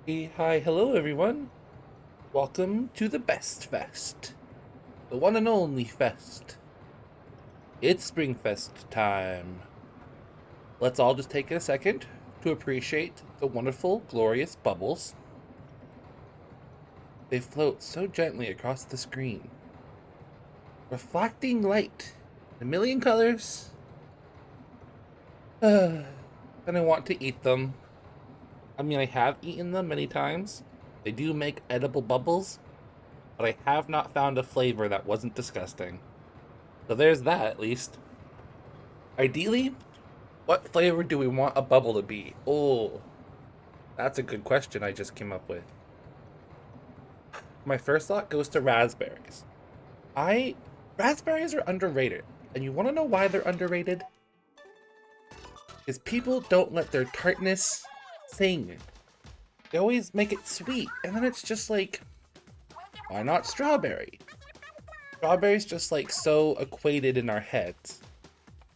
Hey, hi, hello everyone. Welcome to the Best Fest, the one and only fest. It's SpringFest time. Let's all just take a second to appreciate the wonderful, glorious bubbles. They float so gently across the screen, reflecting light in a million colors. And I want to eat them. I mean, I have eaten them many times. They do make edible bubbles, but I have not found a flavor that wasn't disgusting. So there's that at least. Ideally, what flavor do we want a bubble to be? Oh, that's a good question I just came up with. My first thought goes to raspberries. I Raspberries are underrated. And you want to know why they're underrated? Is people don't let their tartness sing. They always make it sweet, and then it's just like, why not strawberry? Strawberry's just like so equated in our heads.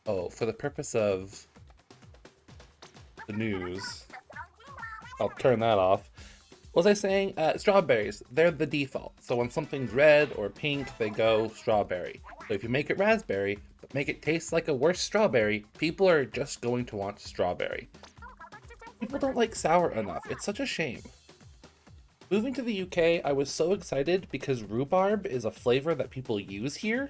Oh, for the purpose of the news, I'll turn that off. What was I saying? Strawberries, they're the default. So when something's red or pink, they go strawberry. So if you make it raspberry, but make it taste like a worse strawberry, people are just going to want strawberry. People don't like sour enough. It's such a shame. Moving to the UK, I was so excited because rhubarb is a flavor that people use here.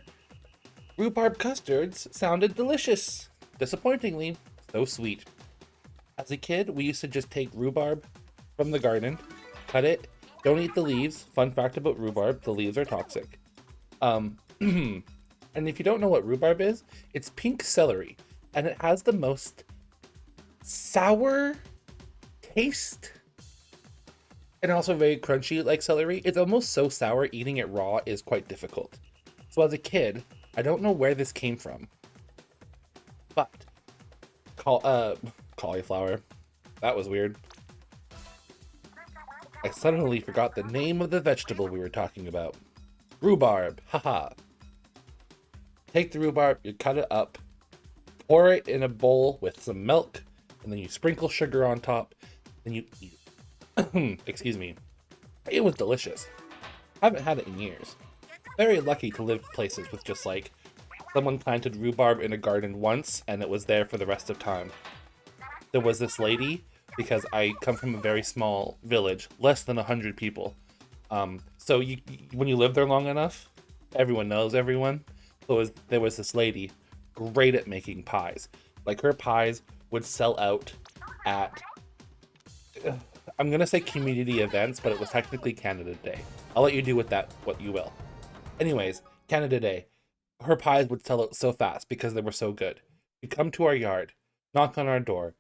Rhubarb custards sounded delicious. Disappointingly, so sweet. As a kid, we used to just take rhubarb from the garden, cut it, don't eat the leaves. Fun fact about rhubarb, the leaves are toxic. And if you don't know what rhubarb is, it's pink celery, and it has the most sour taste and also very crunchy like celery. It's almost so sour, eating it raw is quite difficult. So as a kid, I don't know where this came from, but cauliflower. That was weird. I suddenly forgot the name of the vegetable we were talking about. Rhubarb. Haha. Take the rhubarb, you cut it up, pour it in a bowl with some milk, and then you sprinkle sugar on top, then you eat it. Excuse me. It was delicious. Haven't had it in years. Very lucky to live places with just like someone planted rhubarb in a garden once and it was there for the rest of time. There was this lady, because I come from a very small village, less than 100 people. So when you live there long enough, everyone knows everyone. So there was this lady, great at making pies. Like her pies would sell out at, I'm gonna say community events, but it was technically Canada Day. I'll let you do with that what you will. Anyways, Canada Day. Her pies would sell out so fast because they were so good. You come to our yard, knock on our door,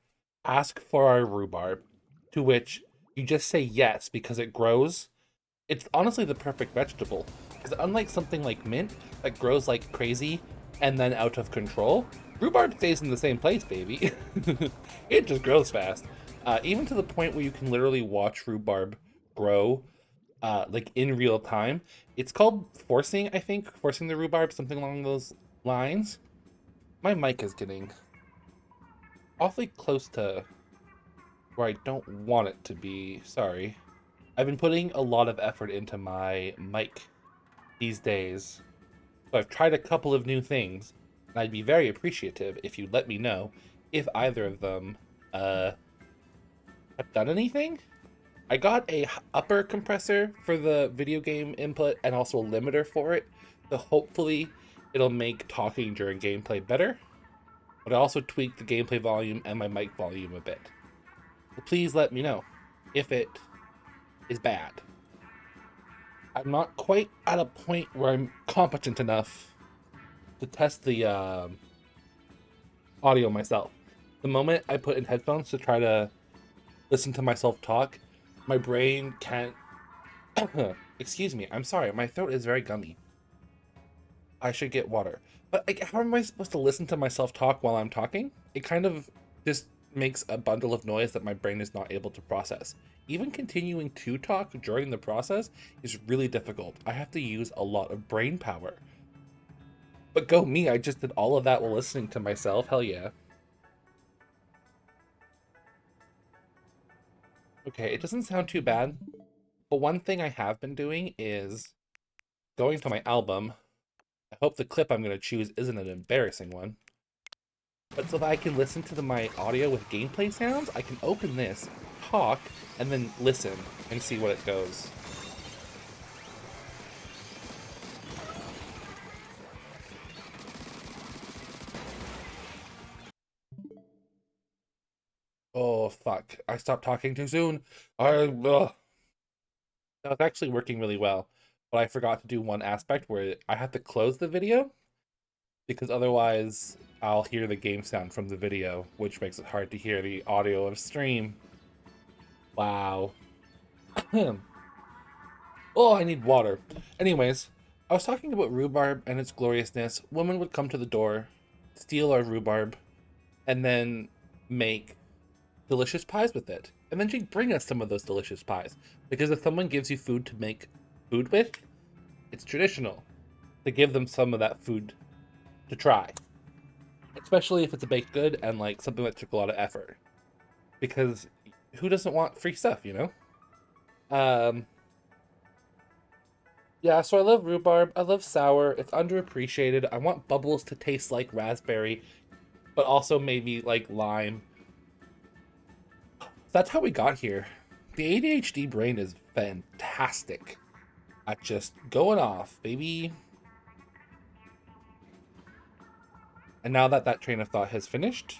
ask for our rhubarb, to which you just say yes because it grows. It's honestly the perfect vegetable. Because unlike something like mint that grows like crazy and then out of control, rhubarb stays in the same place, baby. It just grows fast. Even to the point where you can literally watch rhubarb grow like in real time. It's called forcing, I think, forcing the rhubarb, something along those lines. My mic is getting awfully close to where I don't want it to be. Sorry. I've been putting a lot of effort into my mic these days. So I've tried a couple of new things, and I'd be very appreciative if you let me know if either of them uh have done anything. I got a upper compressor for the video game input and also a limiter for it. So hopefully it'll make talking during gameplay better. But I also tweaked the gameplay volume and my mic volume a bit. So please let me know if it is bad. I'm not quite at a point where I'm competent enough to test the audio myself. The moment I put in headphones to try to listen to myself talk, my brain can't. Excuse me, I'm sorry, my throat is very gummy. I should get water. But like, how am I supposed to listen to myself talk while I'm talking? It kind of just makes a bundle of noise that my brain is not able to process. Even continuing to talk during the process is really difficult. I have to use a lot of brain power. But go me, I just did all of that while listening to myself. Hell yeah. Okay, it doesn't sound too bad, but one thing I have been doing is going to my album. I hope the clip I'm going to choose isn't an embarrassing one. But so that I can listen to my audio with gameplay sounds, I can open this, talk, and then listen and see what it goes. Oh, fuck. I stopped talking too soon. Ugh. That was actually working really well, but I forgot to do one aspect where I have to close the video because otherwise I'll hear the game sound from the video, which makes it hard to hear the audio of stream. Wow. Oh, I need water. Anyways, I was talking about rhubarb and its gloriousness. Women would come to the door, steal our rhubarb, and then make delicious pies with it. And then she'd bring us some of those delicious pies. Because if someone gives you food to make food with, it's traditional to give them some of that food to try. Especially if it's a baked good and like something that took a lot of effort. Because who doesn't want free stuff, you know? Yeah, so I love rhubarb. I love sour. It's underappreciated. I want bubbles to taste like raspberry, but also maybe like lime. That's how we got here. The ADHD brain is fantastic at just going off, baby. And now that that train of thought has finished,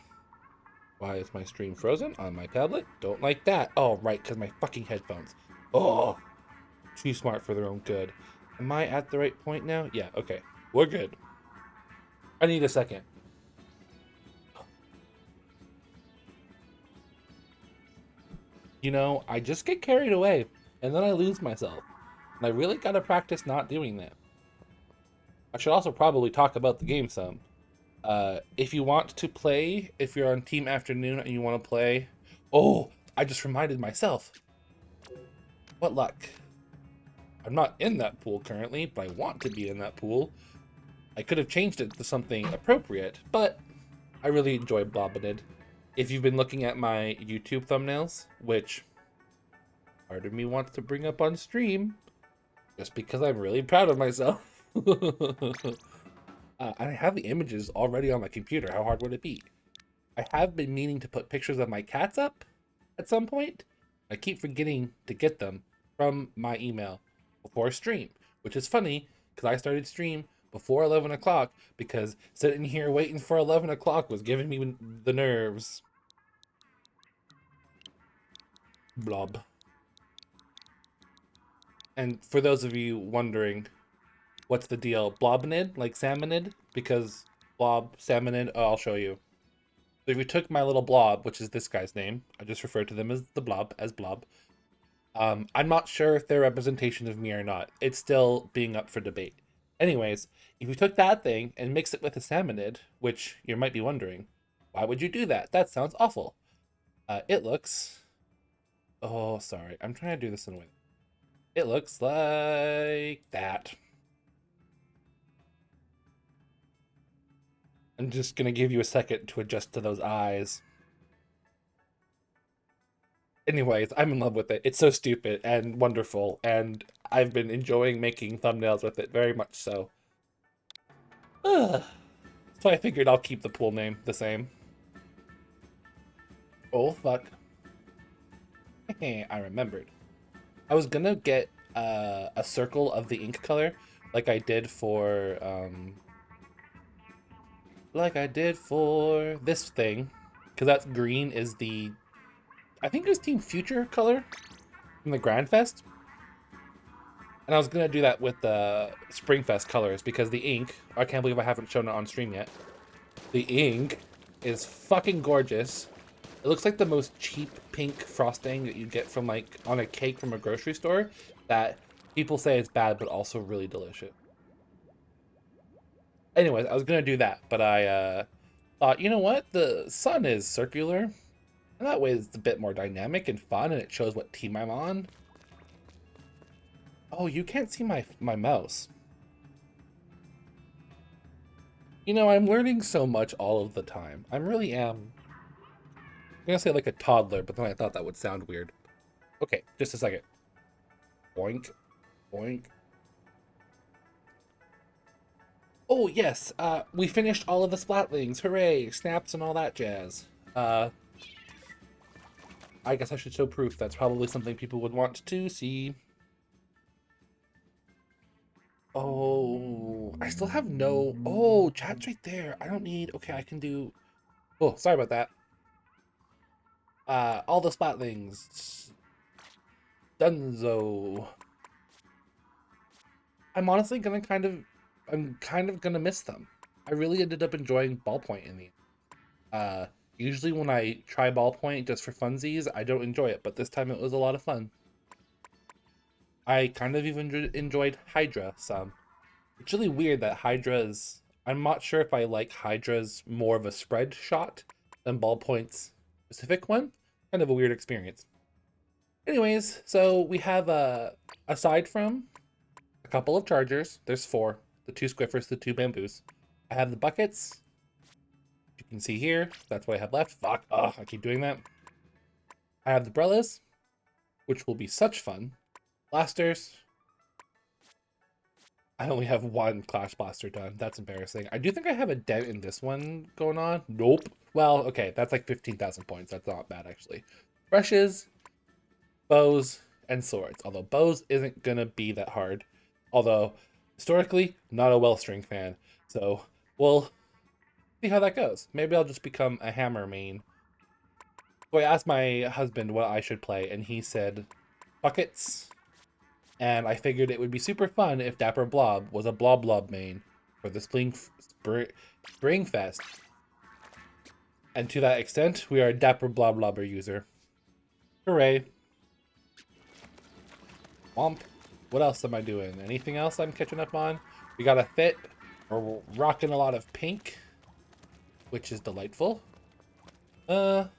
why is my stream frozen on my tablet? Don't like that. Oh, right, because my fucking headphones. Oh, too smart for their own good. Am I at the right point now? Yeah, okay. We're good. I need a second. You know, I just get carried away, and then I lose myself. And I really gotta practice not doing that. I should also probably talk about the game some. If you want to play, if you're on Team Afternoon and you want to play... Oh, I just reminded myself. What luck. I'm not in that pool currently, but I want to be in that pool. I could have changed it to something appropriate, but I really enjoy Blobinid. If you've been looking at my YouTube thumbnails, which part of me wants to bring up on stream, just because I'm really proud of myself. I have the images already on my computer. How hard would it be? I have been meaning to put pictures of my cats up at some point. I keep forgetting to get them from my email before stream, which is funny because I started stream before 11 o'clock because sitting here waiting for 11 o'clock was giving me the nerves. Blob. And for those of you wondering, what's the deal? Blobinid, like salmonid? Because blob, salmonid, oh, I'll show you. So if you took my little blob, which is this guy's name, I just refer to them as the blob, as blob. I'm not sure if they're representation of me or not. It's still being up for debate. Anyways, if you took that thing and mixed it with a salmonid, which you might be wondering, why would you do that? That sounds awful. It looks... Oh, sorry. I'm trying to do this in a way. It looks like that. I'm just gonna give you a second to adjust to those eyes. Anyways, I'm in love with it. It's so stupid and wonderful, and I've been enjoying making thumbnails with it very much so. So I figured I'll keep the pool name the same. Oh, fuck. I remembered. I was gonna get a circle of the ink color like I did for this thing, because that's green is the, I think it was Team Future color from the Grand Fest. And I was gonna do that with the SpringFest colors because the ink, I can't believe I haven't shown it on stream yet. The ink is fucking gorgeous. It looks like the most cheap pink frosting that you get from like on a cake from a grocery store that people say is bad but also really delicious. Anyways, I was gonna do that, but I thought, you know what? The sun is circular, and that way it's a bit more dynamic and fun, and it shows what team I'm on. Oh, you can't see my mouse. You know, I'm learning so much all of the time. I really am. I'm gonna say like a toddler, but then I thought that would sound weird. Okay, just a second. Boink, boink. Oh, yes, we finished all of the splatlings. Hooray, snaps and all that jazz. I guess I should show proof. That's probably something people would want to see. Oh, I still have no... Oh, chat's right there. I don't need... Okay, I can do... Oh, sorry about that. All the splatlings. Dunzo. I'm honestly gonna I'm kind of gonna miss them. I really ended up enjoying ballpoint in the usually when I try ballpoint just for funsies, I don't enjoy it, but this time it was a lot of fun. I kind of even enjoyed Hydra some. It's really weird that Hydra's... I'm not sure if I like Hydra's more of a spread shot than ballpoint's specific one. Kind of a weird experience. Anyways, so we have, aside from a couple of chargers, there's 4. The 2 squiffers, the 2 bamboos. I have the buckets. You can see here, that's what I have left. Fuck, ugh, I keep doing that. I have the umbrellas, which will be such fun. Blasters. I only have 1 Clash Blaster done. That's embarrassing. I do think I have a dent in this one going on. Nope. Well, okay, that's like 15,000 points. That's not bad, actually. Brushes, bows, and swords. Although bows isn't gonna be that hard. Although, historically, not a well-string fan. So, we'll see how that goes. Maybe I'll just become a hammer main. So I asked my husband what I should play, and he said buckets. And I figured it would be super fun if DapperBlob was a BlobBlob main for the SpringFest. And to that extent, we are a DapperBlob user. Hooray. Womp. What else am I doing? Anything else I'm catching up on? We got a fit. We're rocking a lot of pink, which is delightful. Why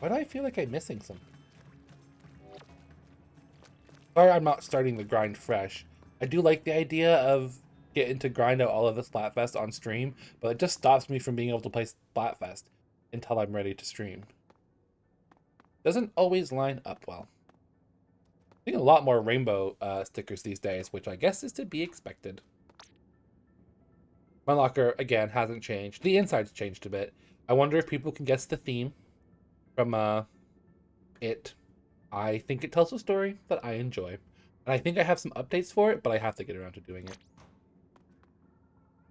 do I feel like I'm missing something? Sorry, I'm not starting the grind fresh. I do like the idea of getting to grind out all of the Splatfest on stream, but it just stops me from being able to play Splatfest until I'm ready to stream. Doesn't always line up well. Seeing a lot more rainbow stickers these days, which I guess is to be expected. My locker, again, hasn't changed. The inside's changed a bit. I wonder if people can guess the theme from it. I think it tells a story that I enjoy. And I think I have some updates for it, but I have to get around to doing it.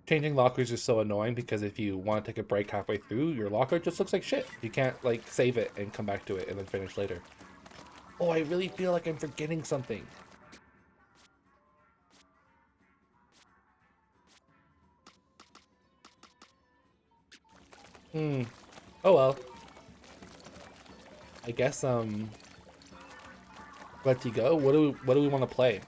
Changing lockers is so annoying because if you want to take a break halfway through, your locker just looks like shit. You can't, like, save it and come back to it and then finish later. Oh, I really feel like I'm forgetting something. Oh well. I guess, let you go. What do we want to play?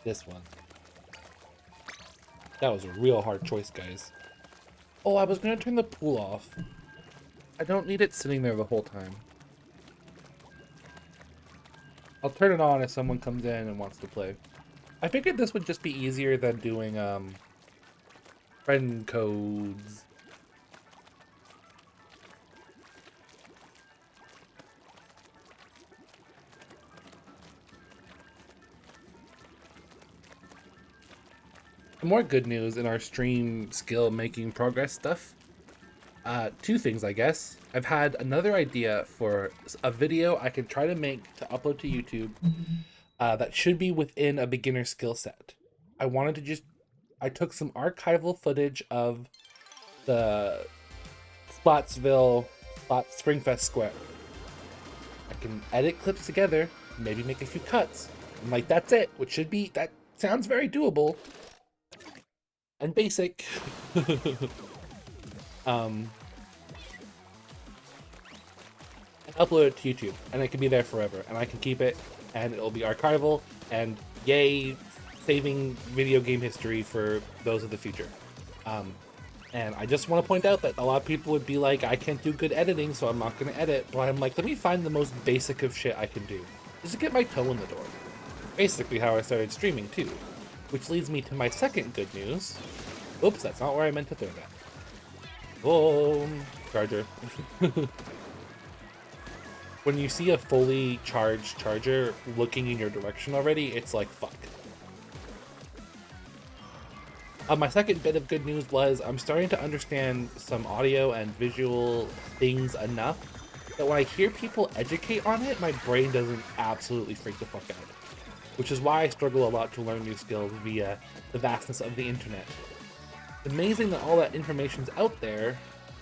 This one. That was a real hard choice, guys. Oh, I was gonna turn the pool off. I don't need it sitting there the whole time. I'll turn it on if someone comes in and wants to play. I figured this would just be easier than doing, friend codes. More good news in our stream skill making progress stuff. 2 things, I guess. I've had another idea for a video I can try to make to upload to YouTube that should be within a beginner skill set. I took some archival footage of the Splattsville SpringFest square. I can edit clips together, maybe make a few cuts. I'm like, that's it, that sounds very doable. And basic. And upload it to YouTube, and it can be there forever, and I can keep it, and it'll be archival, and yay, saving video game history for those of the future. And I just want to point out that a lot of people would be like, I can't do good editing, so I'm not going to edit, but I'm like, let me find the most basic of shit I can do, just to get my toe in the door. Basically how I started streaming, too. Which leads me to my second good news. Oops, that's not where I meant to throw that. Boom! Charger. When you see a fully charged charger looking in your direction already, it's like, fuck. My second bit of good news was I'm starting to understand some audio and visual things enough that when I hear people educate on it, my brain doesn't absolutely freak the fuck out. Which is why I struggle a lot to learn new skills via the vastness of the internet. It's amazing that all that information's out there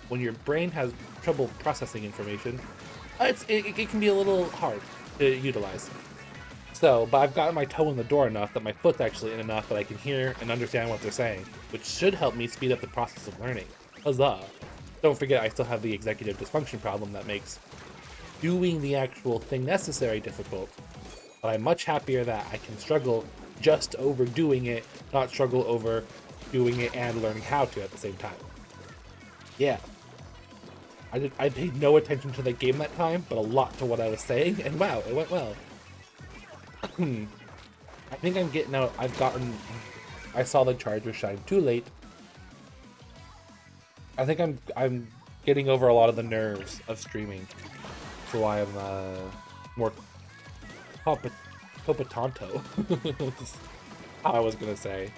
when your brain has trouble processing information. It can be a little hard to utilize. So, but I've gotten my toe in the door enough that my foot's actually in enough that I can hear and understand what they're saying, which should help me speed up the process of learning. Huzzah! Don't forget I still have the executive dysfunction problem that makes doing the actual thing necessary difficult, but I'm much happier that I can struggle just over doing it, not struggle over doing it and learning how to at the same time. Yeah. I paid no attention to the game that time, but a lot to what I was saying, and wow, it went well. I think I'm getting out. I saw the charger shine too late. I think I'm getting over a lot of the nerves of streaming, so I am more copatonto. That's how I was gonna say.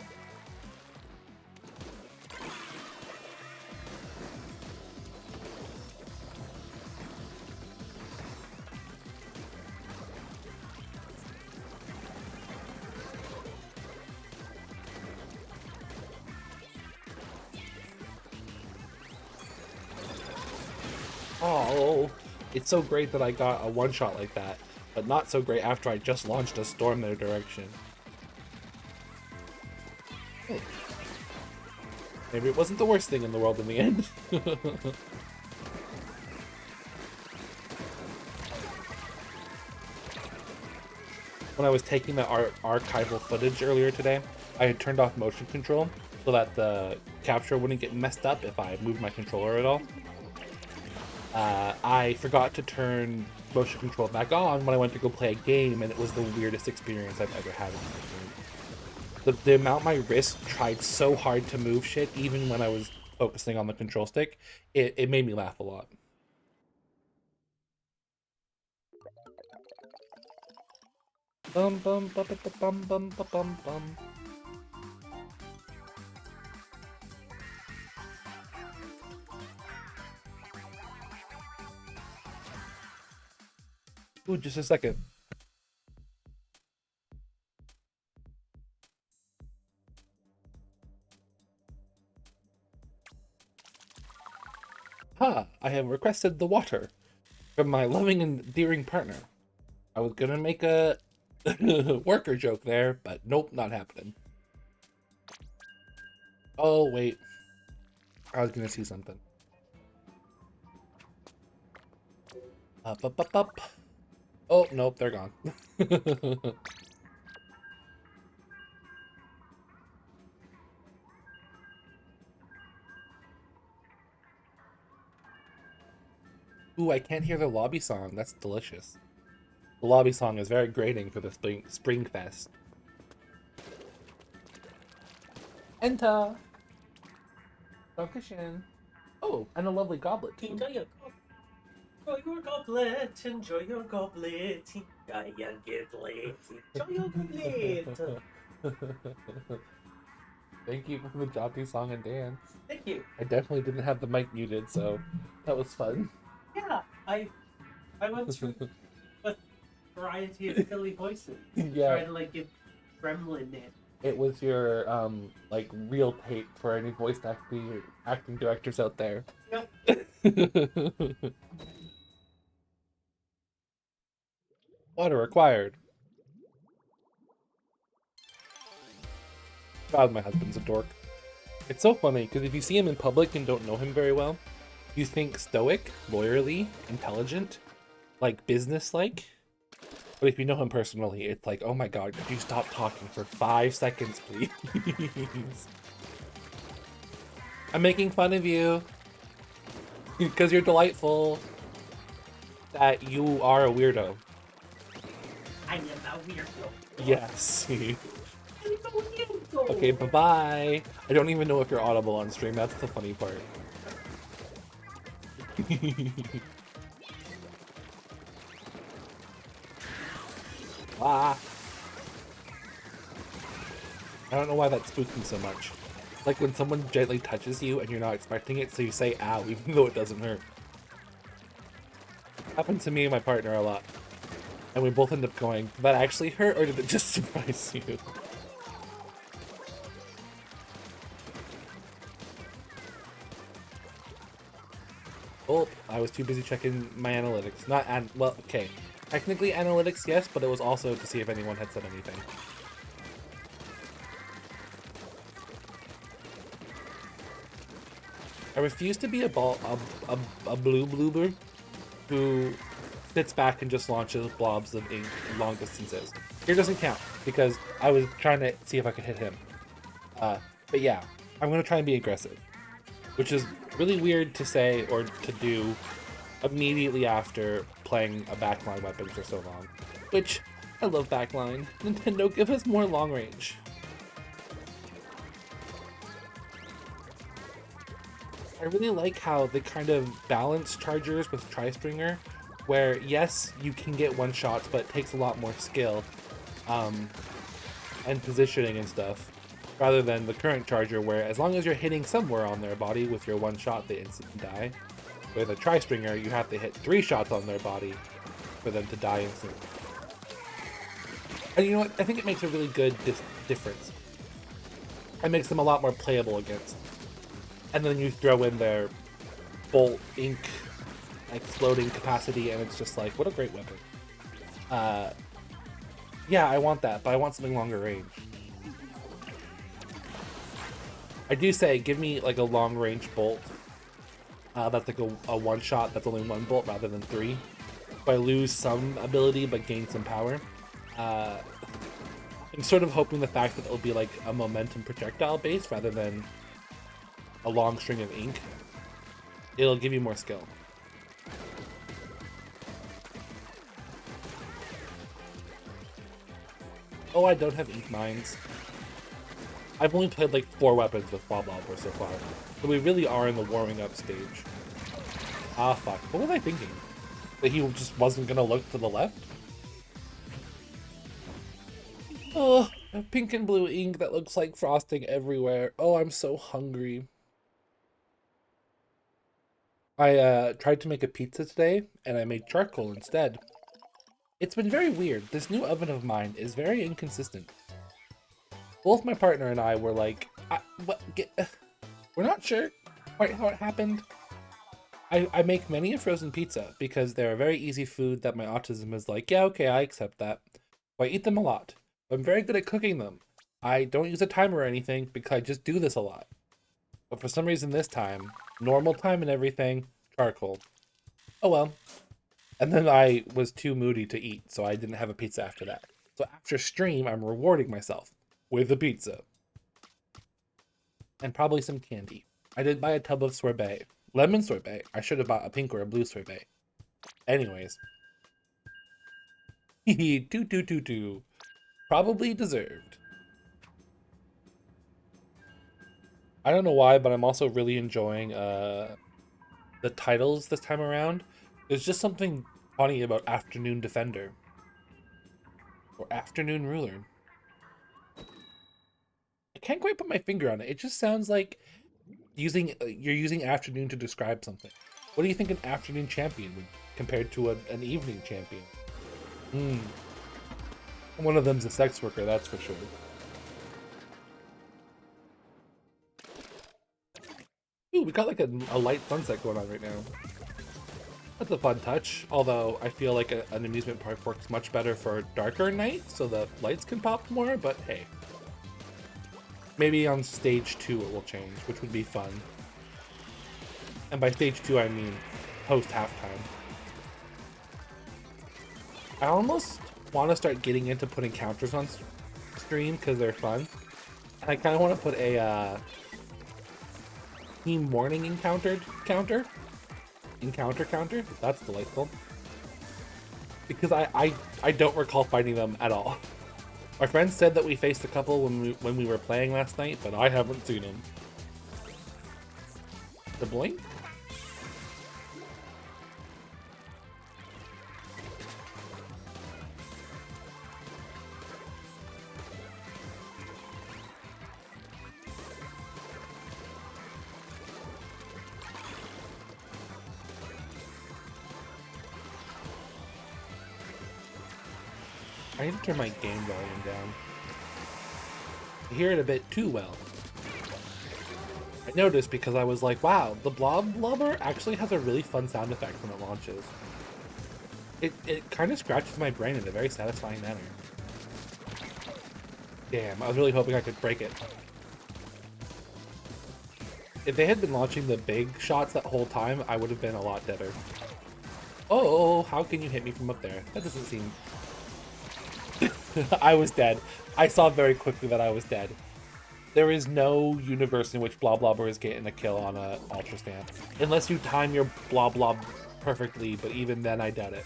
Oh, it's so great that I got a one-shot like that, but not so great after I just launched a storm their direction. Oh. Maybe it wasn't the worst thing in the world in the end. When I was taking the archival footage earlier today, I had turned off motion control so that the capture wouldn't get messed up if I moved my controller at all. I forgot to turn motion control back on when I went to go play a game, and it was the weirdest experience I've ever had in my game. The amount my wrist tried so hard to move shit, even when I was focusing on the control stick, it made me laugh a lot. Bum bum bum bum bum bum bum bum. Ooh, just a second. Ha! I have requested the water from my loving and endearing partner. I was gonna make a worker joke there, but nope, not happening. Oh, wait. I was gonna see something. Up, up, up, up. Oh, nope, they're gone. Ooh, I can't hear the lobby song. That's delicious. The lobby song is very grating for the SpringFest. Enter! Dankeschön. Oh, and a lovely goblet, too. Enjoy your goblet, enjoy your goblet, enjoy your goblet, enjoy your goblet. Thank you for the jaunty song and dance. Thank you. I definitely didn't have the mic muted, so that was fun. Yeah, I went through a variety of silly voices. Yeah. Trying to like give Gremlin it. It was your like real tape for any voice acting directors out there. Yep. Water required. God, my husband's a dork. It's so funny, because if you see him in public and don't know him very well, you think stoic, lawyerly, intelligent, like business-like. But if you know him personally, it's like, oh my god, could you stop talking for 5 seconds, please? I'm making fun of you. Because you're delightful. That you are a weirdo. I am a weirdo. Yes. I'm so weird. go. Okay, bye-bye. I don't even know if you're audible on stream. That's the funny part. Ah. I don't know why that spooked me so much. Like when someone gently touches you and you're not expecting it, so you say ow, even though it doesn't hurt. Happened to me and my partner a lot. And we both end up going, did that actually hurt or did it just surprise you? Oh, I was too busy checking my analytics. Well, okay. Technically analytics, yes, but it was also to see if anyone had said anything. I refuse to be a blue bloober who sits back and just launches blobs of ink long distances. Here doesn't count because I was trying to see if I could hit him. But yeah, I'm gonna try and be aggressive, which is really weird to say or to do immediately after playing a backline weapon for so long. Which, I love backline. Nintendo, give us more long range. I really like how they kind of balance chargers with Tri-Stringer, where yes, you can get one shots, but it takes a lot more skill and positioning and stuff, rather than the current charger where as long as you're hitting somewhere on their body with your one shot, they instantly die. With a Tri-Stringer, you have to hit 3 shots on their body for them to die instantly. And you know what? I think it makes a really good difference. It makes them a lot more playable against. And then you throw in their bolt ink exploding capacity and it's just like, what a great weapon. Yeah, I want that, but I want something longer range. I do say, give me like a long range bolt. That's like a one shot that's only 1 bolt rather than 3. So I lose some ability but gain some power. I'm sort of hoping the fact that it'll be like a momentum projectile base rather than a long string of ink, it'll give you more skill. Oh, I don't have ink mines. I've only played like 4 weapons with DapperBlob so far, so we really are in the warming up stage. Ah, fuck. What was I thinking? That he just wasn't gonna look to the left? Oh, a pink and blue ink that looks like frosting everywhere. Oh, I'm so hungry. I tried to make a pizza today, and I made charcoal instead. It's been very weird. This new oven of mine is very inconsistent. Both my partner and I were like, we're not sure quite how it happened. I make many a frozen pizza because they're a very easy food that my autism is like, yeah, okay, I accept that. So I eat them a lot. I'm very good at cooking them. I don't use a timer or anything because I just do this a lot. But for some reason this time, normal time and everything, charcoal. Oh well. And then I was too moody to eat, so I didn't have a pizza after that. So after stream, I'm rewarding myself with a pizza. And probably some candy. I did buy a tub of sorbet. Lemon sorbet. I should have bought a pink or a blue sorbet. Anyways. Hehe, probably deserved. I don't know why, but I'm also really enjoying the titles this time around. There's just something funny about Afternoon Defender. Or Afternoon Ruler. I can't quite put my finger on it. It just sounds like you're using afternoon to describe something. What do you think an afternoon champion would compared to an evening champion? One of them's a sex worker, that's for sure. Ooh, we got like a light sunset going on right now. That's a fun touch, although I feel like an amusement park works much better for darker night so the lights can pop more, but hey. Maybe on stage 2 it will change, which would be fun. And by stage 2 I mean post halftime. I almost want to start getting into putting counters on stream because they're fun. And I kind of want to put a team morning encounter. That's delightful. Because I don't recall fighting them at all. My friend said that we faced a couple when we were playing last night, but I haven't seen them. The blink? I need to turn my game volume down. I hear it a bit too well. I noticed because I was like, wow, the Blob Blubber actually has a really fun sound effect when it launches. It kind of scratches my brain in a very satisfying manner. Damn, I was really hoping I could break it. If they had been launching the big shots that whole time, I would have been a lot deader. Oh, how can you hit me from up there? That doesn't seem... I was dead. I saw very quickly that I was dead. There is no universe in which Blob Blobber is getting a kill on a Ultra Stamp. Unless you time your Blob Blob perfectly, but even then I doubt it.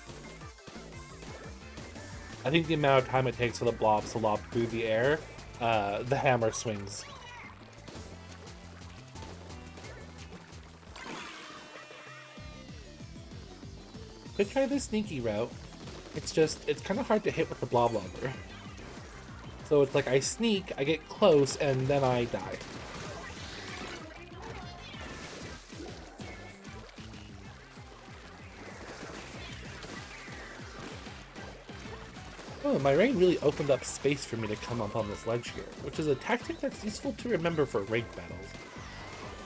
I think the amount of time it takes for the blobs to lob through the air, the hammer swings. Could try the sneaky route. It's kind of hard to hit with the Blob Blobber. So it's like I sneak, I get close, and then I die. Oh, my rain really opened up space for me to come up on this ledge here, which is a tactic that's useful to remember for ranked battles.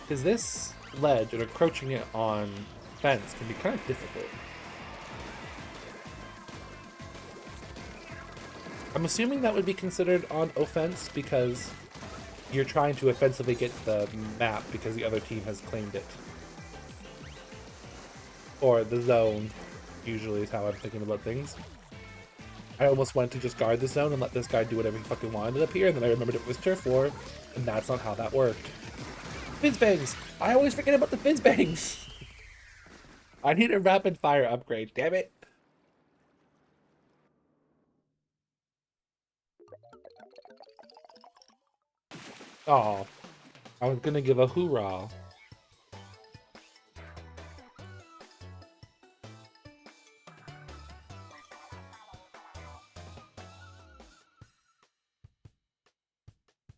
Because this ledge and encroaching it on fence can be kind of difficult. I'm assuming that would be considered on offense because you're trying to offensively get the map because the other team has claimed it. Or the zone, usually is how I'm thinking about things. I almost went to just guard the zone and let this guy do whatever he fucking wanted up here, and then I remembered it was turf war, and that's not how that worked. Fizzbangs! I always forget about the Fizzbangs! I need a rapid fire upgrade, damn it! Oh, I was gonna give a hoorah.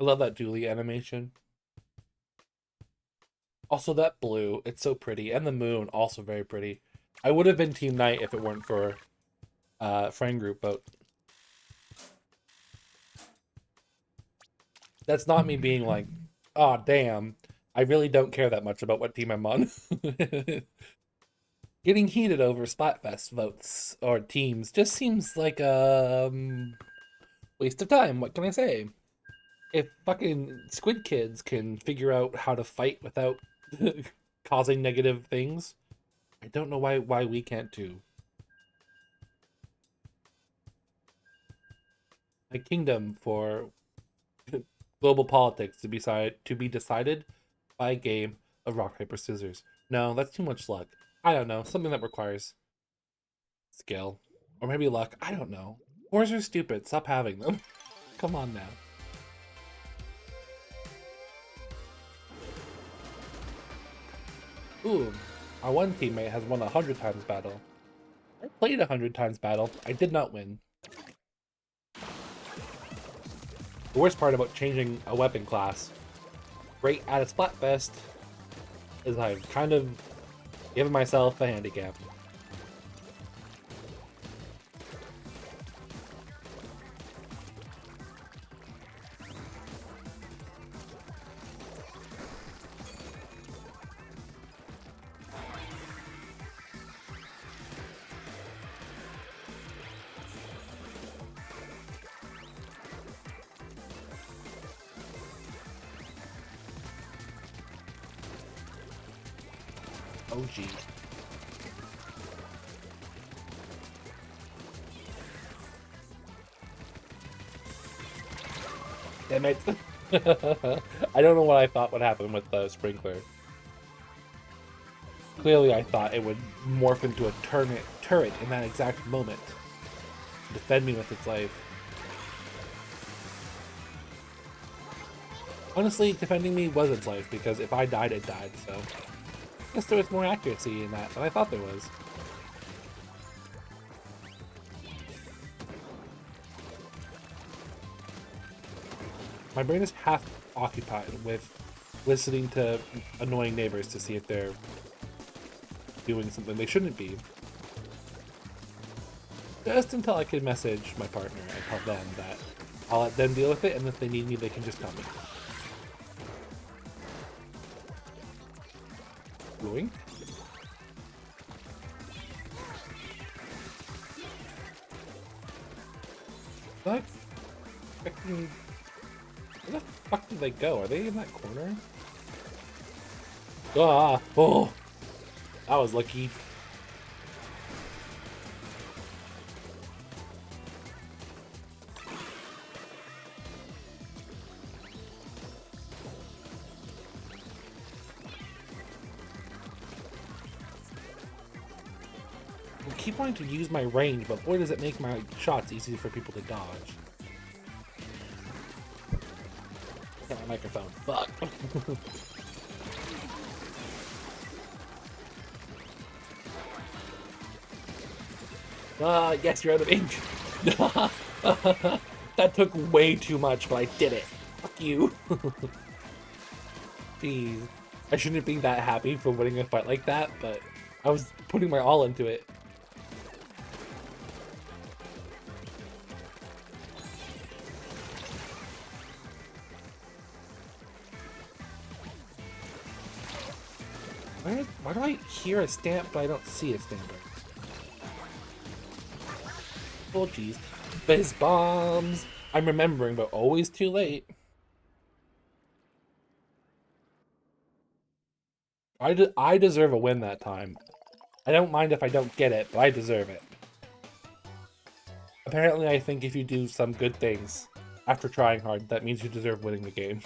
I love that dually animation. Also that blue, it's so pretty. And the moon, also very pretty. I would have been Team Knight if it weren't for friend group vote. That's not me being like, oh damn, I really don't care that much about what team I'm on. Getting heated over SpringFest votes or teams just seems like a waste of time. What can I say? If fucking Squid Kids can figure out how to fight without causing negative things, I don't know why we can't too. A kingdom for global politics to be decided by a game of rock paper scissors. No, that's too much luck. I don't know, something that requires skill or maybe luck. I don't know. Wars are stupid. Stop having them. Come on now. Ooh, our one teammate has won 100 times battle. I played 100 times battle. I did not win. The worst part about changing a weapon class right at a Splatfest is I've kind of given myself a handicap. Oh, gee. Damn it. I don't know what I thought would happen with the sprinkler. Clearly I thought it would morph into a turret in that exact moment to defend me with its life. Honestly, defending me was its life, because if I died, it died, so... I guess there was more accuracy in that than I thought there was. My brain is half occupied with listening to annoying neighbors to see if they're doing something they shouldn't be. Just until I can message my partner and tell them that I'll let them deal with it, and if they need me, they can just tell me. Blowing? What? Expecting... Where the fuck did they go? Are they in that corner? Ah! Oh! That was lucky. I keep wanting to use my range, but boy does it make my shots easy for people to dodge. Got my microphone. Fuck. Yes, you're out of ink. That took way too much, but I did it. Fuck you. Jeez. I shouldn't be that happy for winning a fight like that, but I was putting my all into it. Why do I hear a stamp, but I don't see a stamp? Oh, jeez. Fizz bombs! I'm remembering, but always too late. I deserve a win that time. I don't mind if I don't get it, but I deserve it. Apparently, I think if you do some good things after trying hard, that means you deserve winning the game.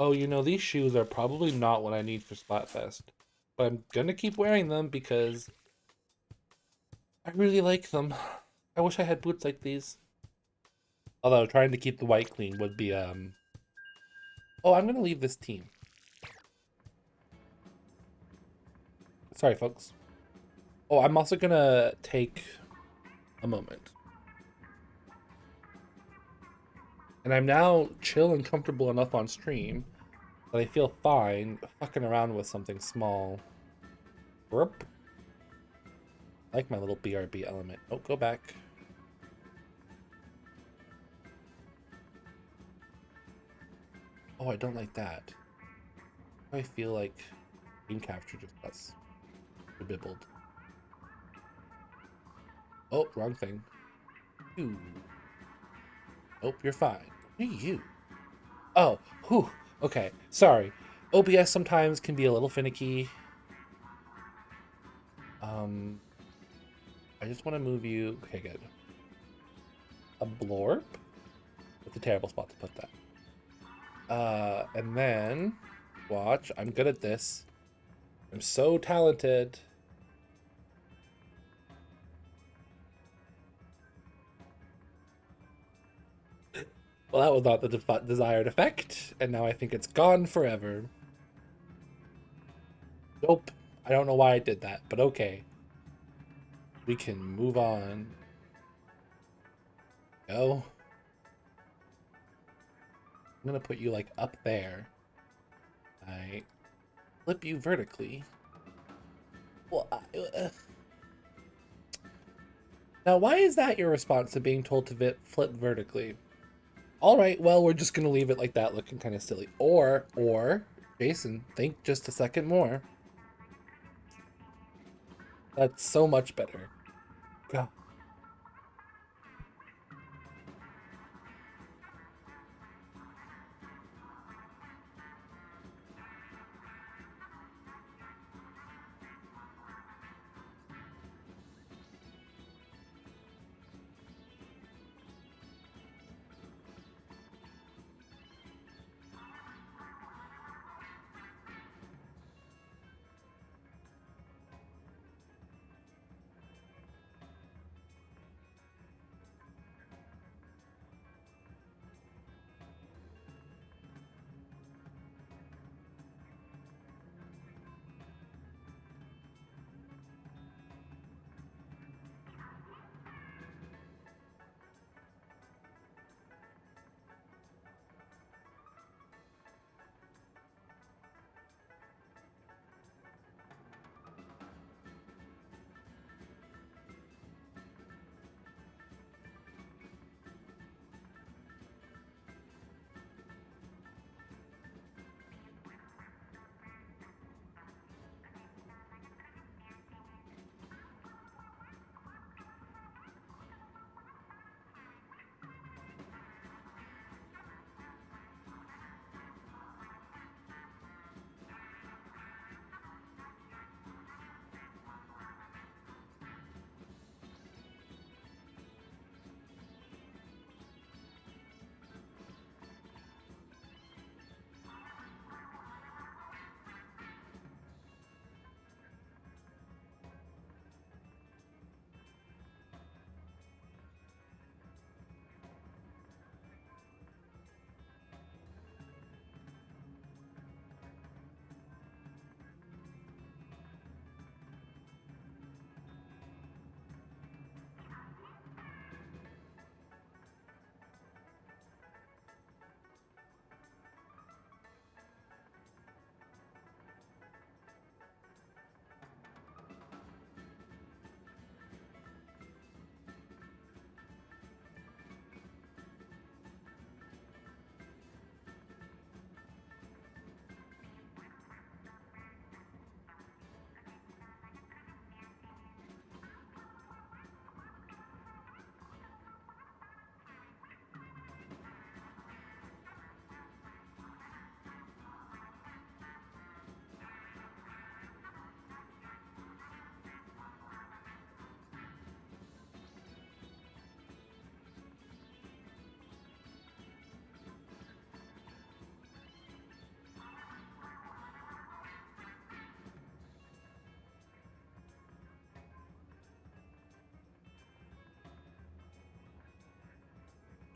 Oh, you know, these shoes are probably not what I need for Splatfest. But I'm gonna keep wearing them because I really like them. I wish I had boots like these. Although trying to keep the white clean would be, Oh, I'm gonna leave this team. Sorry, folks. Oh, I'm also gonna take a moment. And I'm now chill and comfortable enough on stream that I feel fine fucking around with something small. Burp. I like my little BRB element. Oh, go back. Oh, I don't like that. I feel like screen capture just got bibbled. Oh, wrong thing. Ooh. Oh, you're fine. Who are you? Oh, whew. Okay, sorry. OBS sometimes can be a little finicky. I just want to move you. Okay, good. A blorp? That's a terrible spot to put that. And then, watch, I'm good at this. I'm so talented. Well, that was not the desired effect, and now I think it's gone forever. Nope. I don't know why I did that, but okay. We can move on. Go. I'm gonna put you, like, up there. I flip you vertically. Well, Now, why is that your response to being told to flip vertically? Alright, well, we're just gonna leave it like that, looking kind of silly. Or, Jason, think just a second more. That's so much better. God.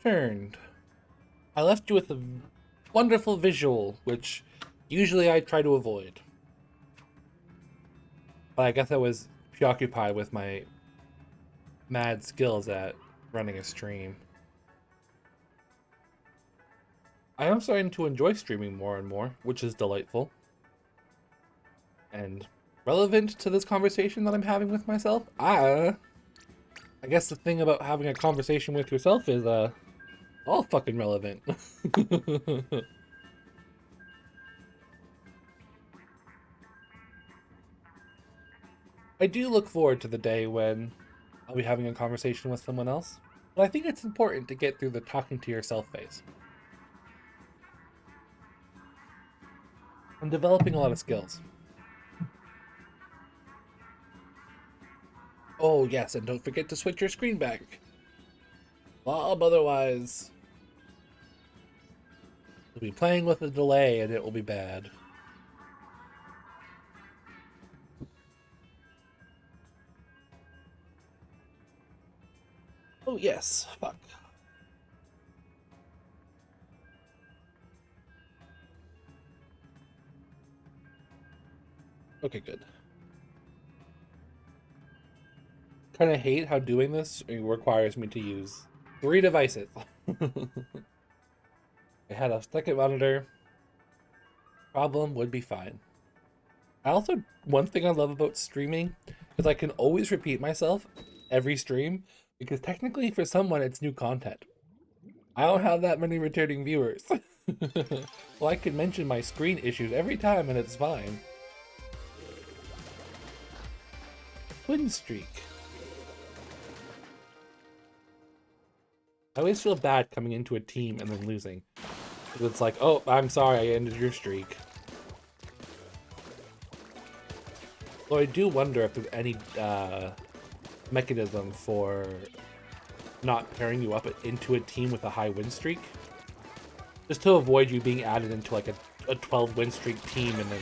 returned. I left you with a wonderful visual, which usually I try to avoid. But I guess I was preoccupied with my mad skills at running a stream. I am starting to enjoy streaming more and more, which is delightful. And relevant to this conversation that I'm having with myself. I guess the thing about having a conversation with yourself is all fucking relevant. I do look forward to the day when I'll be having a conversation with someone else, but I think it's important to get through the talking to yourself phase. I'm developing a lot of skills. Oh yes, and don't forget to switch your screen back. Bob, otherwise you'll be playing with a delay and it will be bad. Oh yes, fuck. Okay, good. Kind of hate how doing this requires me to use 3 devices. I had a second monitor. Problem would be fine. One thing I love about streaming is I can always repeat myself every stream, because technically for someone it's new content. I don't have that many returning viewers. Well, I can mention my screen issues every time and it's fine. Twin streak. I always feel bad coming into a team and then losing. It's like, oh, I'm sorry, I ended your streak. So I do wonder if there's any mechanism for not pairing you up into a team with a high win streak. Just to avoid you being added into like a 12 win streak team and then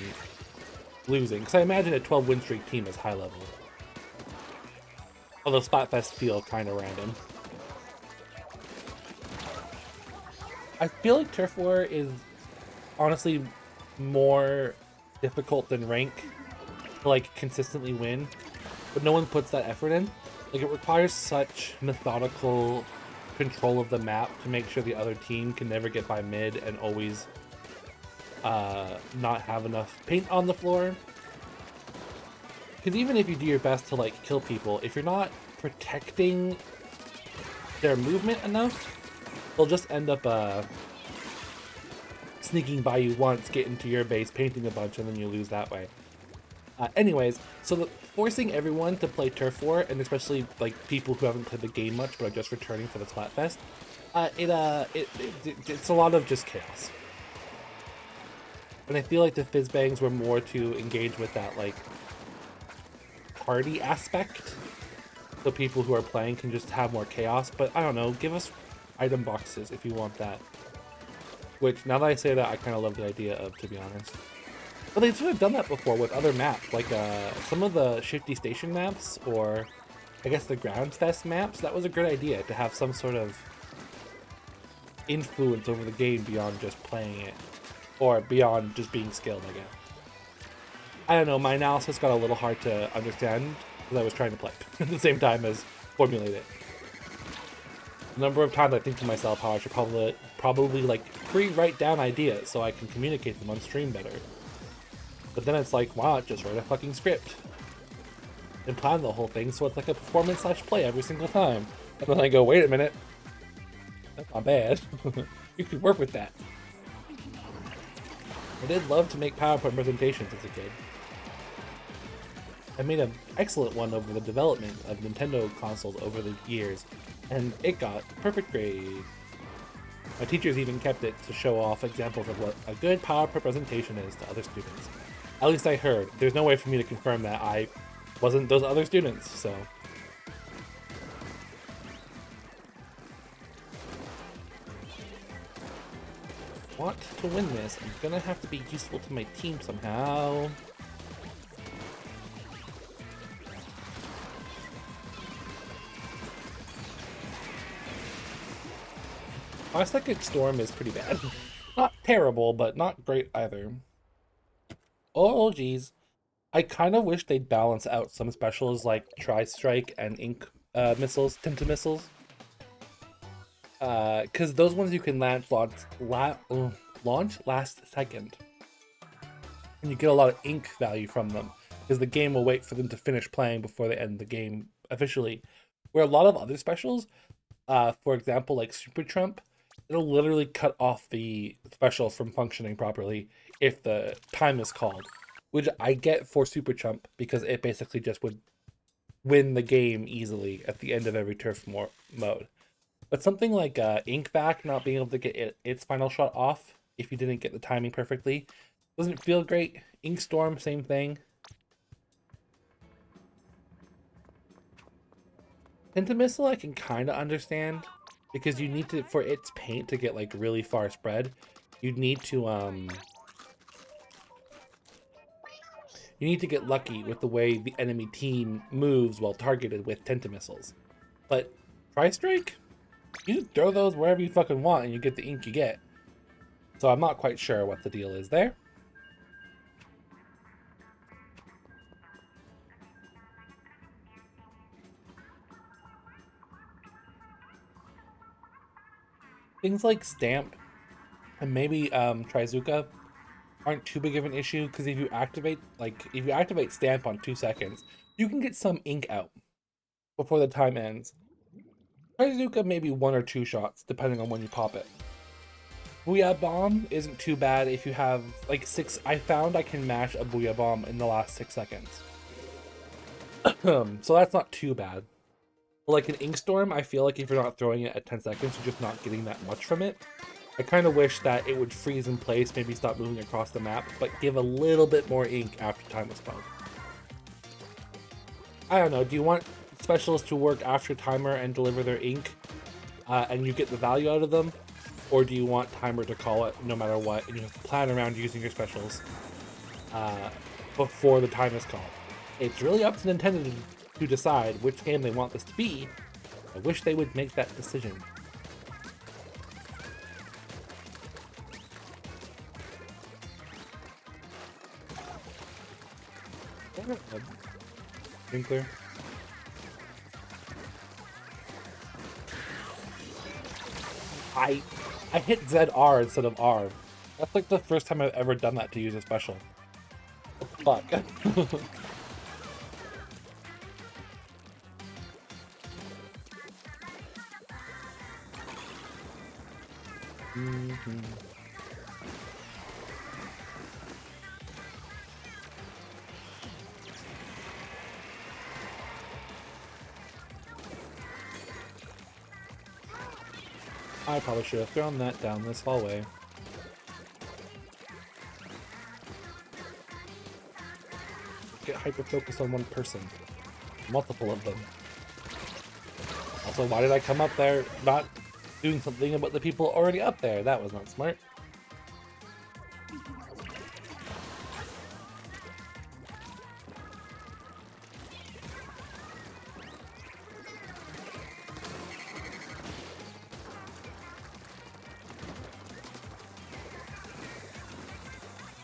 losing. Because I imagine a 12 win streak team is high level. Although Splatfest feel kind of random. I feel like Turf War is honestly more difficult than rank to like consistently win, but no one puts that effort in. Like, it requires such methodical control of the map to make sure the other team can never get by mid and always not have enough paint on the floor. Because even if you do your best to like kill people, if you're not protecting their movement enough, they'll just end up sneaking by you once, get into your base, painting a bunch, and then you lose that way. Anyways, so forcing everyone to play Turf War, and especially like people who haven't played the game much but are just returning for the Splatfest, it's a lot of just chaos. And I feel like the Fizzbangs were more to engage with that like party aspect, so people who are playing can just have more chaos. But I don't know, give us item boxes if you want that. Which, now that I say that, I kind of love the idea of, to be honest. But they've sort of done that before with other maps, like some of the Shifty Station maps, or I guess the Ground Fest maps. That was a great idea, to have some sort of influence over the game beyond just playing it, or beyond just being skilled, I guess. I don't know, my analysis got a little hard to understand, because I was trying to play at the same time as formulate it. A number of times I think to myself how I should probably like pre-write down ideas so I can communicate them on stream better. But then it's like, why not just write a fucking script and plan the whole thing so it's like a performance/play every single time. And then I go, wait a minute, that's not bad. You could work with that. I did love to make PowerPoint presentations as a kid. I made an excellent one over the development of Nintendo consoles over the years, and it got perfect grade. My teachers even kept it to show off examples of what a good PowerPoint presentation is to other students. At least I heard. There's no way for me to confirm that I wasn't those other students, so. Want to win this, I'm gonna have to be useful to my team somehow. 5-second storm is pretty bad. Not terrible, but not great either. Oh, geez. I kind of wish they'd balance out some specials like Tri-Strike and Ink missiles, Tinta missiles. Because those ones you can launch last second. And you get a lot of ink value from them. Because the game will wait for them to finish playing before they end the game officially. Where a lot of other specials, for example, like Super Trump, it'll literally cut off the special from functioning properly if the time is called. Which I get for Super Trump because it basically just would win the game easily at the end of every turf mode. But something like Ink Back not being able to get its final shot off if you didn't get the timing perfectly doesn't feel great. Ink Storm, same thing. Penta Missile I can kind of understand because you need to, for its paint to get like really far spread, you'd need to you need to get lucky with the way the enemy team moves while targeted with Tenta Missiles. But Tri-Strike? You just throw those wherever you fucking want and you get the ink you get. So I'm not quite sure what the deal is there. Things like Stamp and maybe Trizuka aren't too big of an issue because if you activate Stamp on 2 seconds, you can get some ink out before the time ends. Trizuka maybe 1 or 2 shots depending on when you pop it. Booyah Bomb isn't too bad if you have like 6. I found I can mash a Booyah Bomb in the last 6 seconds. So that's not too bad. But like an Ink Storm, I feel like if you're not throwing it at 10 seconds, you're just not getting that much from it. I kind of wish that it would freeze in place, maybe stop moving across the map, but give a little bit more ink after time was called. I don't know, do you want specialists to work after timer and deliver their ink, and you get the value out of them? Or do you want timer to call it no matter what, and you have to plan around using your specials before the time is called? It's really up to Nintendo to decide which game they want this to be. I wish they would make that decision. Sprinkler. I hit ZR instead of R. That's like the first time I've ever done that to use a special. What the fuck? I probably should have thrown that down this hallway. Get hyper-focused on one person. Multiple of them. Also, why did I come up there not doing something about the people already up there? That was not smart.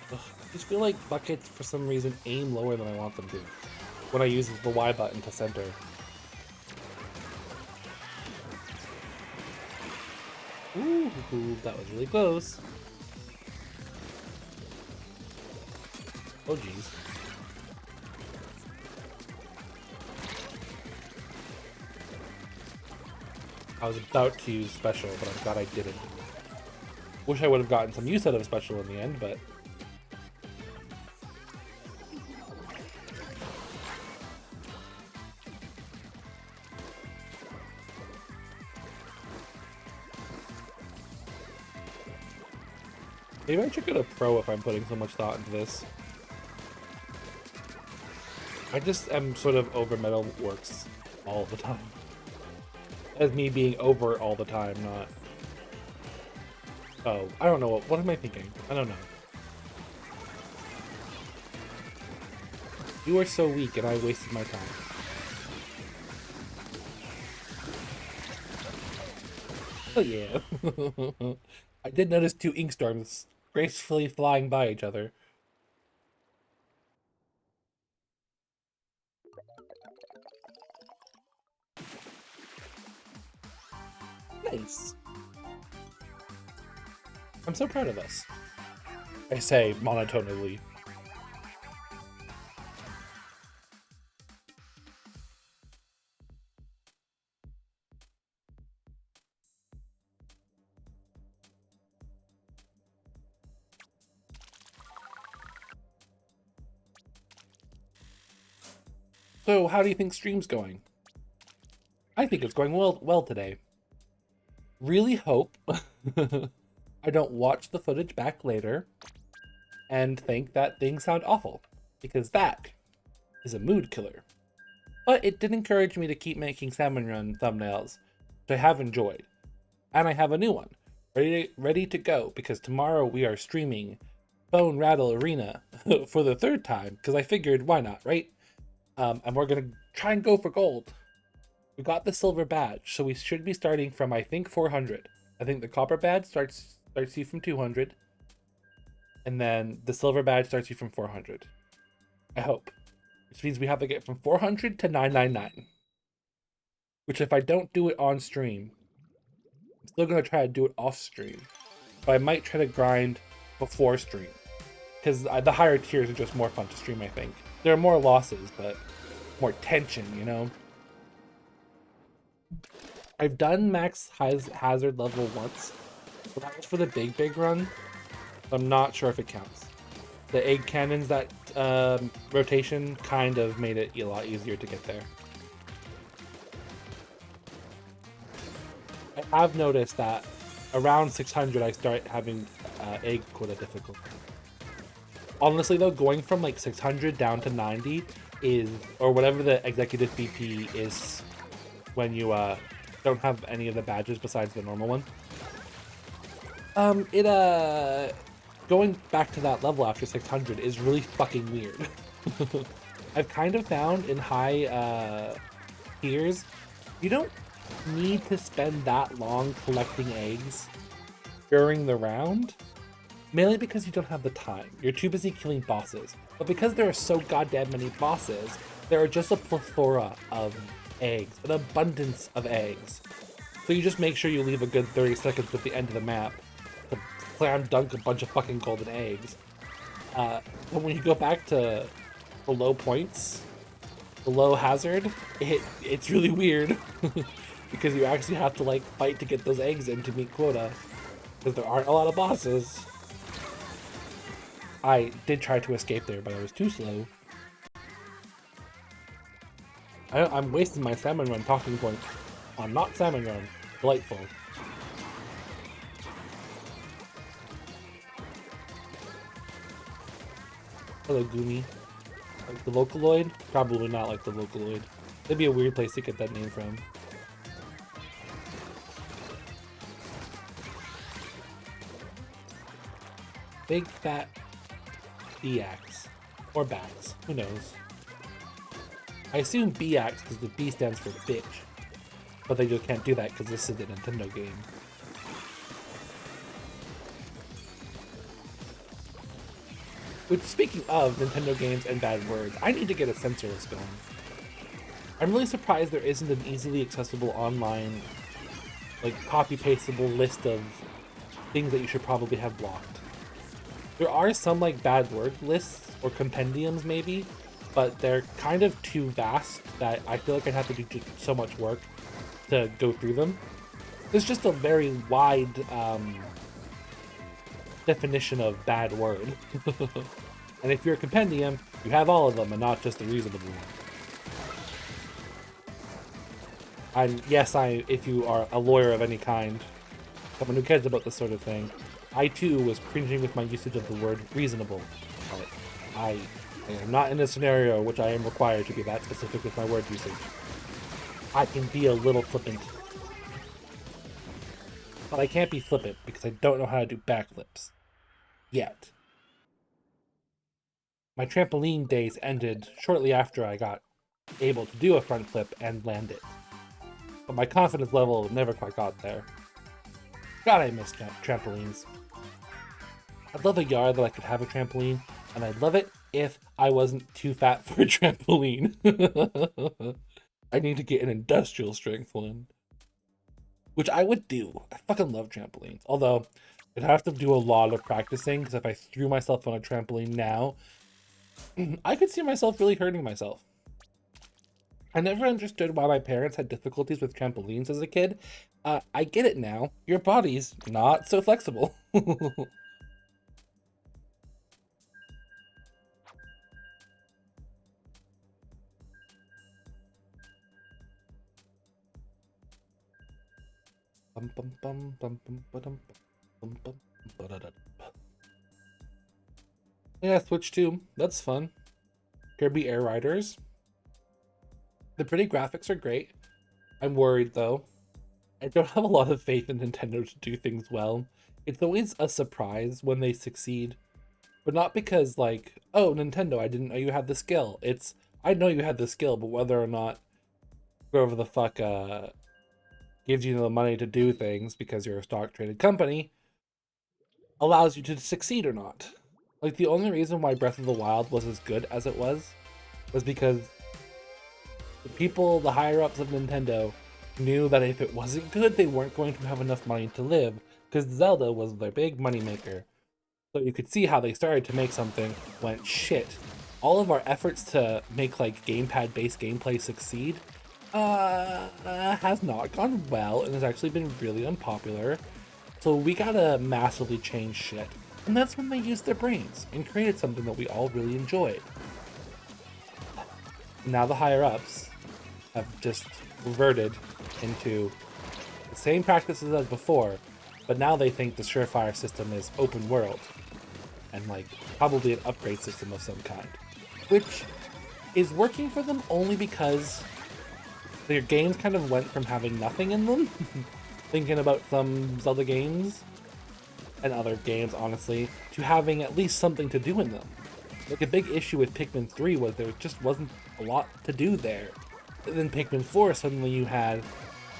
I just feel like buckets, for some reason, aim lower than I want them to when I use the Y button to center. Ooh, that was really close. Oh, geez. I was about to use special, but I'm glad I didn't. Wish I would have gotten some use out of special in the end, but... maybe I should go to pro if I'm putting so much thought into this. I just am sort of over Metal Works all the time. As me being over all the time, not... oh, I don't know. What am I thinking? I don't know. You are so weak and I wasted my time. Oh yeah. I did notice two ink storms gracefully flying by each other. Nice. I'm so proud of us. I say monotonally. So, how do you think stream's going? I think it's going well today. Really hope I don't watch the footage back later and think that things sound awful, because that is a mood killer. But it did encourage me to keep making Salmon Run thumbnails, which I have enjoyed. And I have a new one, ready to go, because tomorrow we are streaming Bone Rattle Arena for the third time, because I figured, why not, right? And we're going to try and go for gold. We got the silver badge, so we should be starting from, I think, 400. I think the copper badge starts you from 200, and then the silver badge starts you from 400. I hope. Which means we have to get from 400 to 999. Which, if I don't do it on stream, I'm still going to try to do it off stream. But I might try to grind before stream. Because the higher tiers are just more fun to stream, I think. There are more losses, but more tension, you know? I've done max hazard level once, but that was for the big run. I'm not sure if it counts. The egg cannons, that rotation kind of made it a lot easier to get there. I have noticed that around 600 I start having egg quota difficulty. Honestly though, going from like 600 down to 90 is, or whatever the executive BP is when you don't have any of the badges besides the normal one. Going back to that level after 600 is really fucking weird. I've kind of found in high tiers, you don't need to spend that long collecting eggs during the round, mainly because you don't have the time. You're too busy killing bosses. But because there are so goddamn many bosses, there are just a plethora of eggs, an abundance of eggs. So you just make sure you leave a good 30 seconds at the end of the map to slam dunk a bunch of fucking golden eggs. But when you go back to the low points, the low hazard, it's really weird. Because you actually have to like fight to get those eggs in to meet quota. Because there aren't a lot of bosses. I did try to escape there, but I was too slow. I'm wasting my Salmon Run talking point on not Salmon Run. Delightful. Hello, Goomy. Like the Vocaloid? Probably not like the Vocaloid. That'd be a weird place to get that name from. Big fat B-axe. Or bats. Who knows? I assume B-axe because the B stands for bitch. But they just can't do that because this is a Nintendo game. Which, speaking of Nintendo games and bad words, I need to get a censor list going. I'm really surprised there isn't an easily accessible online, like, copy-pastable list of things that you should probably have blocked. There are some, like, bad word lists, or compendiums, maybe, but they're kind of too vast that I feel like I'd have to do so much work to go through them. There's just a very wide definition of bad word. And if you're a compendium, you have all of them and not just the reasonable one. And yes, if you are a lawyer of any kind, someone who cares about this sort of thing, I too was cringing with my usage of the word reasonable. But I am not in a scenario which I am required to be that specific with my word usage. I can be a little flippant. But I can't be flippant because I don't know how to do backflips. Yet. My trampoline days ended shortly after I got able to do a front flip and land it. But my confidence level never quite got there. God, I miss trampolines. I'd love a yard that I could have a trampoline, and I'd love it if I wasn't too fat for a trampoline. I need to get an industrial strength one, which I would do. I fucking love trampolines. Although, I'd have to do a lot of practicing, because if I threw myself on a trampoline now, I could see myself really hurting myself. I never understood why my parents had difficulties with trampolines as a kid. I get it now. Your body's not so flexible. Yeah, Switch 2. That's fun. Kirby Air Riders. The pretty graphics are great. I'm worried though. I don't have a lot of faith in Nintendo to do things well. It's always a surprise when they succeed. But not because like, oh, Nintendo, I didn't know you had the skill. It's, I know you had the skill, but whether or not whoever the fuck gives you the money to do things because you're a stock traded company allows you to succeed or not. Like, the only reason why Breath of the Wild was as good as it was because the people, the higher ups of Nintendo, knew that if it wasn't good, they weren't going to have enough money to live, because Zelda was their big moneymaker. So you could see how they started to make something, went shit. All of our efforts to make like gamepad-based gameplay succeed has not gone well and has actually been really unpopular. So we gotta massively change shit. And that's when they used their brains and created something that we all really enjoyed. Now the higher ups have just reverted into the same practices as before, but now they think the surefire system is open world and like probably an upgrade system of some kind, which is working for them only because their games kind of went from having nothing in them thinking about some Zelda games and other games, honestly, to having at least something to do in them. Like, a big issue with Pikmin 3 was there just wasn't a lot to do there. And then Pikmin 4, suddenly you had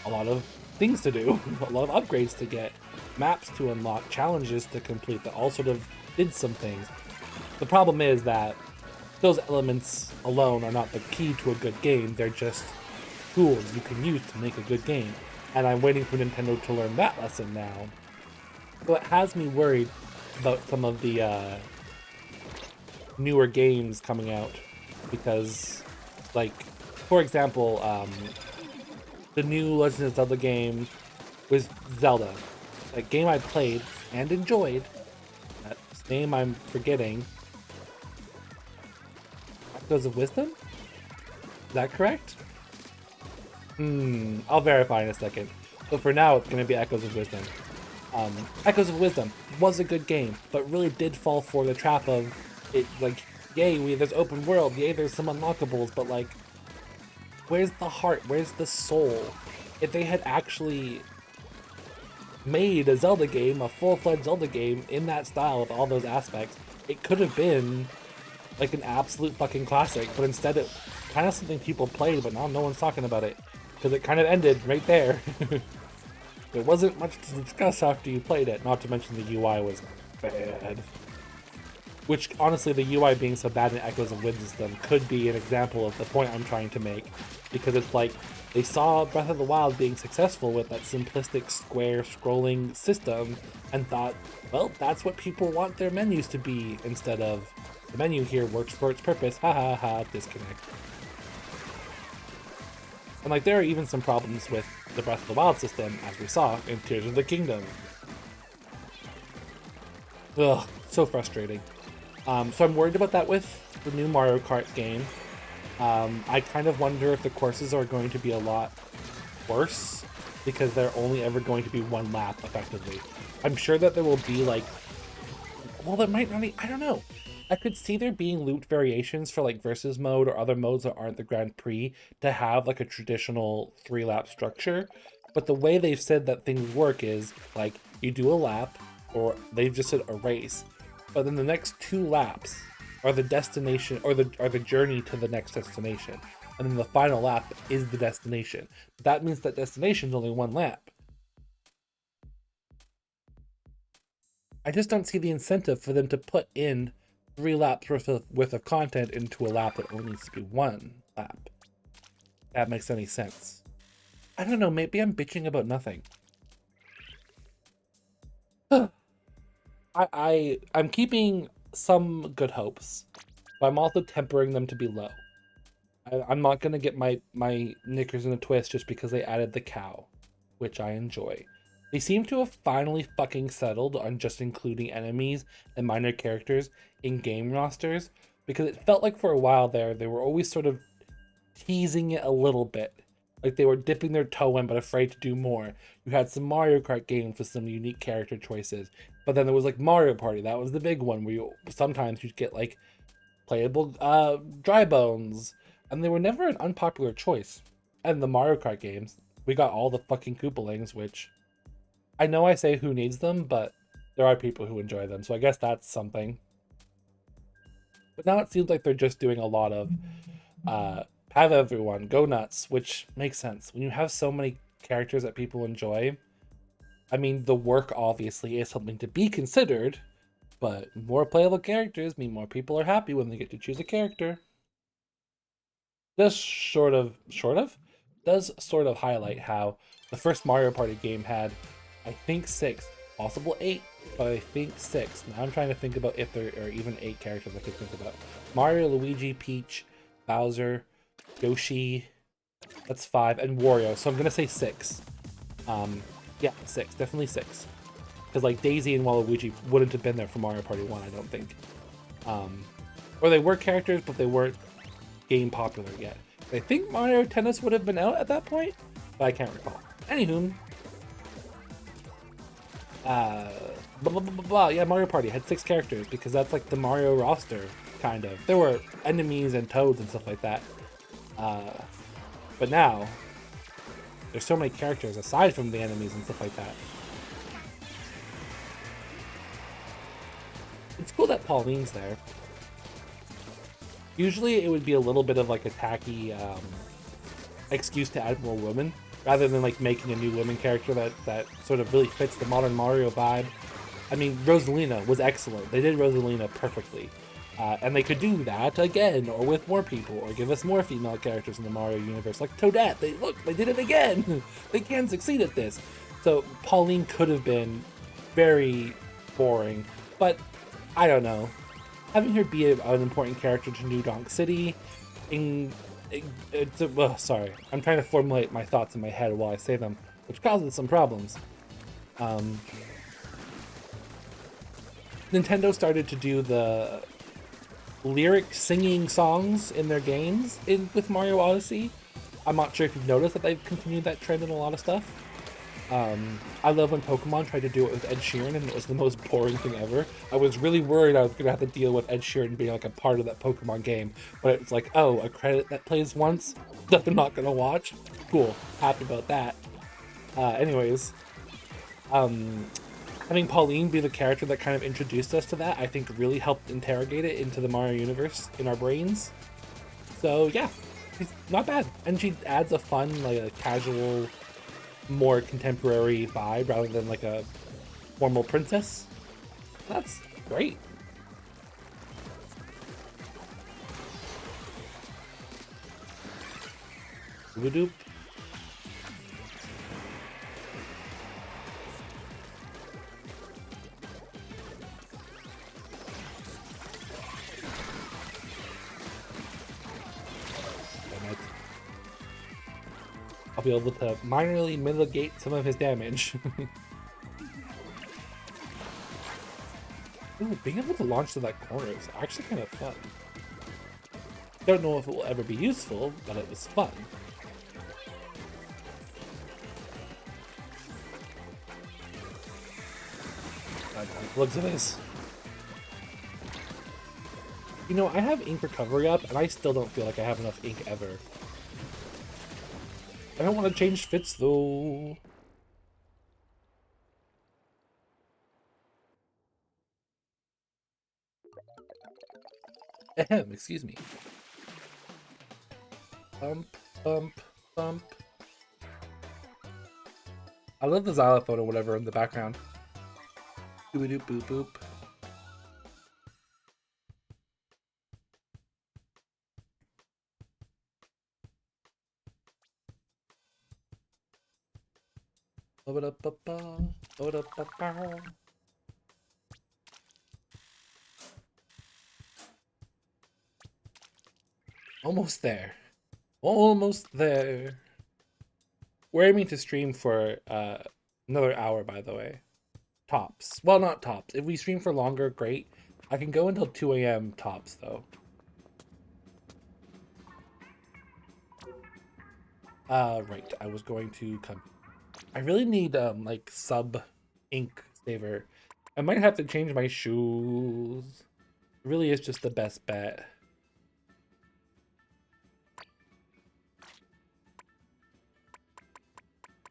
a lot of things to do, a lot of upgrades to get, maps to unlock, challenges to complete that all sort of did some things. The problem is that those elements alone are not the key to a good game, they're just tools you can use to make a good game. And I'm waiting for Nintendo to learn that lesson now. So it has me worried about some of the newer games coming out, because, like, for example, the new Legend of Zelda game was Zelda, a game I played and enjoyed. That name I'm forgetting. Echoes of Wisdom? Is that correct? I'll verify in a second. But for now, it's going to be Echoes of Wisdom. Echoes of Wisdom was a good game, but really did fall for the trap of it, like, yay, there's open world, yay, there's some unlockables, but like, where's the heart? Where's the soul? If they had actually made a Zelda game, a full-fledged Zelda game in that style with all those aspects, it could have been like an absolute fucking classic, but instead it kind of something people played, but now no one's talking about it, because it kind of ended right there. There wasn't much to discuss after you played it, not to mention the UI was bad. Which, honestly, the UI being so bad in Echoes of Wisdom could be an example of the point I'm trying to make, because it's like, they saw Breath of the Wild being successful with that simplistic square scrolling system, and thought, well, that's what people want their menus to be, instead of, the menu here works for its purpose, ha ha ha, disconnect. And like, there are even some problems with the Breath of the Wild system, as we saw in Tears of the Kingdom. Ugh, so frustrating. So I'm worried about that with the new Mario Kart game. I kind of wonder if the courses are going to be a lot worse, because they're only ever going to be one lap, effectively. I'm sure that there will be, like, well, there might not be, I don't know. I could see there being looped variations for, like, versus mode or other modes that aren't the Grand Prix to have, like, a traditional 3-lap structure. But the way they've said that things work is, like, you do a lap, or they've just said a race, but then the next 2 laps are the destination, or the journey to the next destination. And then the final lap is the destination. That means that destination is only 1 lap. I just don't see the incentive for them to put in 3 laps worth of content into a lap that only needs to be 1 lap. If that makes any sense. I don't know, maybe I'm bitching about nothing. I'm keeping some good hopes, but I'm also tempering them to be low. I'm not gonna get my knickers in a twist just because they added the cow, which I enjoy. They seem to have finally fucking settled on just including enemies and minor characters in game rosters, because it felt like for a while there they were always sort of teasing it a little bit. Like they were dipping their toe in but afraid to do more. You had some Mario Kart games with some unique character choices, but then there was like Mario Party. That was the big one where sometimes you'd get like playable dry bones, and they were never an unpopular choice. And the Mario Kart games, we got all the fucking Koopalings, which I know I say who needs them, but there are people who enjoy them, so I guess that's something. But now it seems like they're just doing a lot of have everyone go nuts, which makes sense. When you have so many characters that people enjoy, I mean, the work obviously is something to be considered, but more playable characters mean more people are happy when they get to choose a character. This does sort of highlight how the first Mario Party game had, I think, 6, possible 8, but I think 6. Now I'm trying to think about if there are even 8 characters I could think about. Mario, Luigi, Peach, Bowser, Yoshi, that's 5, and Wario, so I'm gonna say 6. Yeah, 6, definitely 6. Because like Daisy and Waluigi wouldn't have been there for Mario Party 1, I don't think. Or they were characters, but they weren't game popular yet. I think Mario Tennis would have been out at that point, but I can't recall. Anywho, yeah, Mario Party had 6 characters because that's like the Mario roster, kind of. There were enemies and toads and stuff like that. But now, there's so many characters aside from the enemies and stuff like that. It's cool that Pauline's there. Usually it would be a little bit of like a tacky excuse to add more women, rather than like making a new women character that sort of really fits the modern Mario vibe. I mean, Rosalina was excellent. They did Rosalina perfectly. And they could do that again, or with more people, or give us more female characters in the Mario universe, like Toadette. They did it again! They can succeed at this. So Pauline could have been very boring, but I don't know. Having her be an important character to New Donk City, sorry, I'm trying to formulate my thoughts in my head while I say them, which causes some problems. Nintendo started to do the lyric singing songs in their games with Mario Odyssey. I'm not sure if you've noticed that they've continued that trend in a lot of stuff. I love when Pokemon tried to do it with Ed Sheeran, and it was the most boring thing ever. I was really worried I was going to have to deal with Ed Sheeran being like a part of that Pokemon game, but it's like, oh, a credit that plays once that I'm not going to watch? Cool. Happy about that. Anyways, having Pauline be the character that kind of introduced us to that, I think really helped interrogate it into the Mario universe in our brains. So yeah, she's not bad. And she adds a fun, like a casual, more contemporary vibe rather than like a formal princess. That's great. Doop. I'll be able to minorly mitigate some of his damage. Ooh, being able to launch to that corner is actually kind of fun. Don't know if it will ever be useful, but it was fun. Looks at this. You know, I have ink recovery up, and I still don't feel like I have enough ink ever. I don't want to change fits, though. Ahem, excuse me. Bump, bump, bump. I love the xylophone or whatever in the background. Boop boop boop. Almost there. Almost there. We're aiming to stream for another hour, by the way. Tops. Well, not tops. If we stream for longer, great. I can go until 2 a.m. tops, though. Right. I was going to come. I really need like sub ink saver. I might have to change my shoes. It really is just the best bet.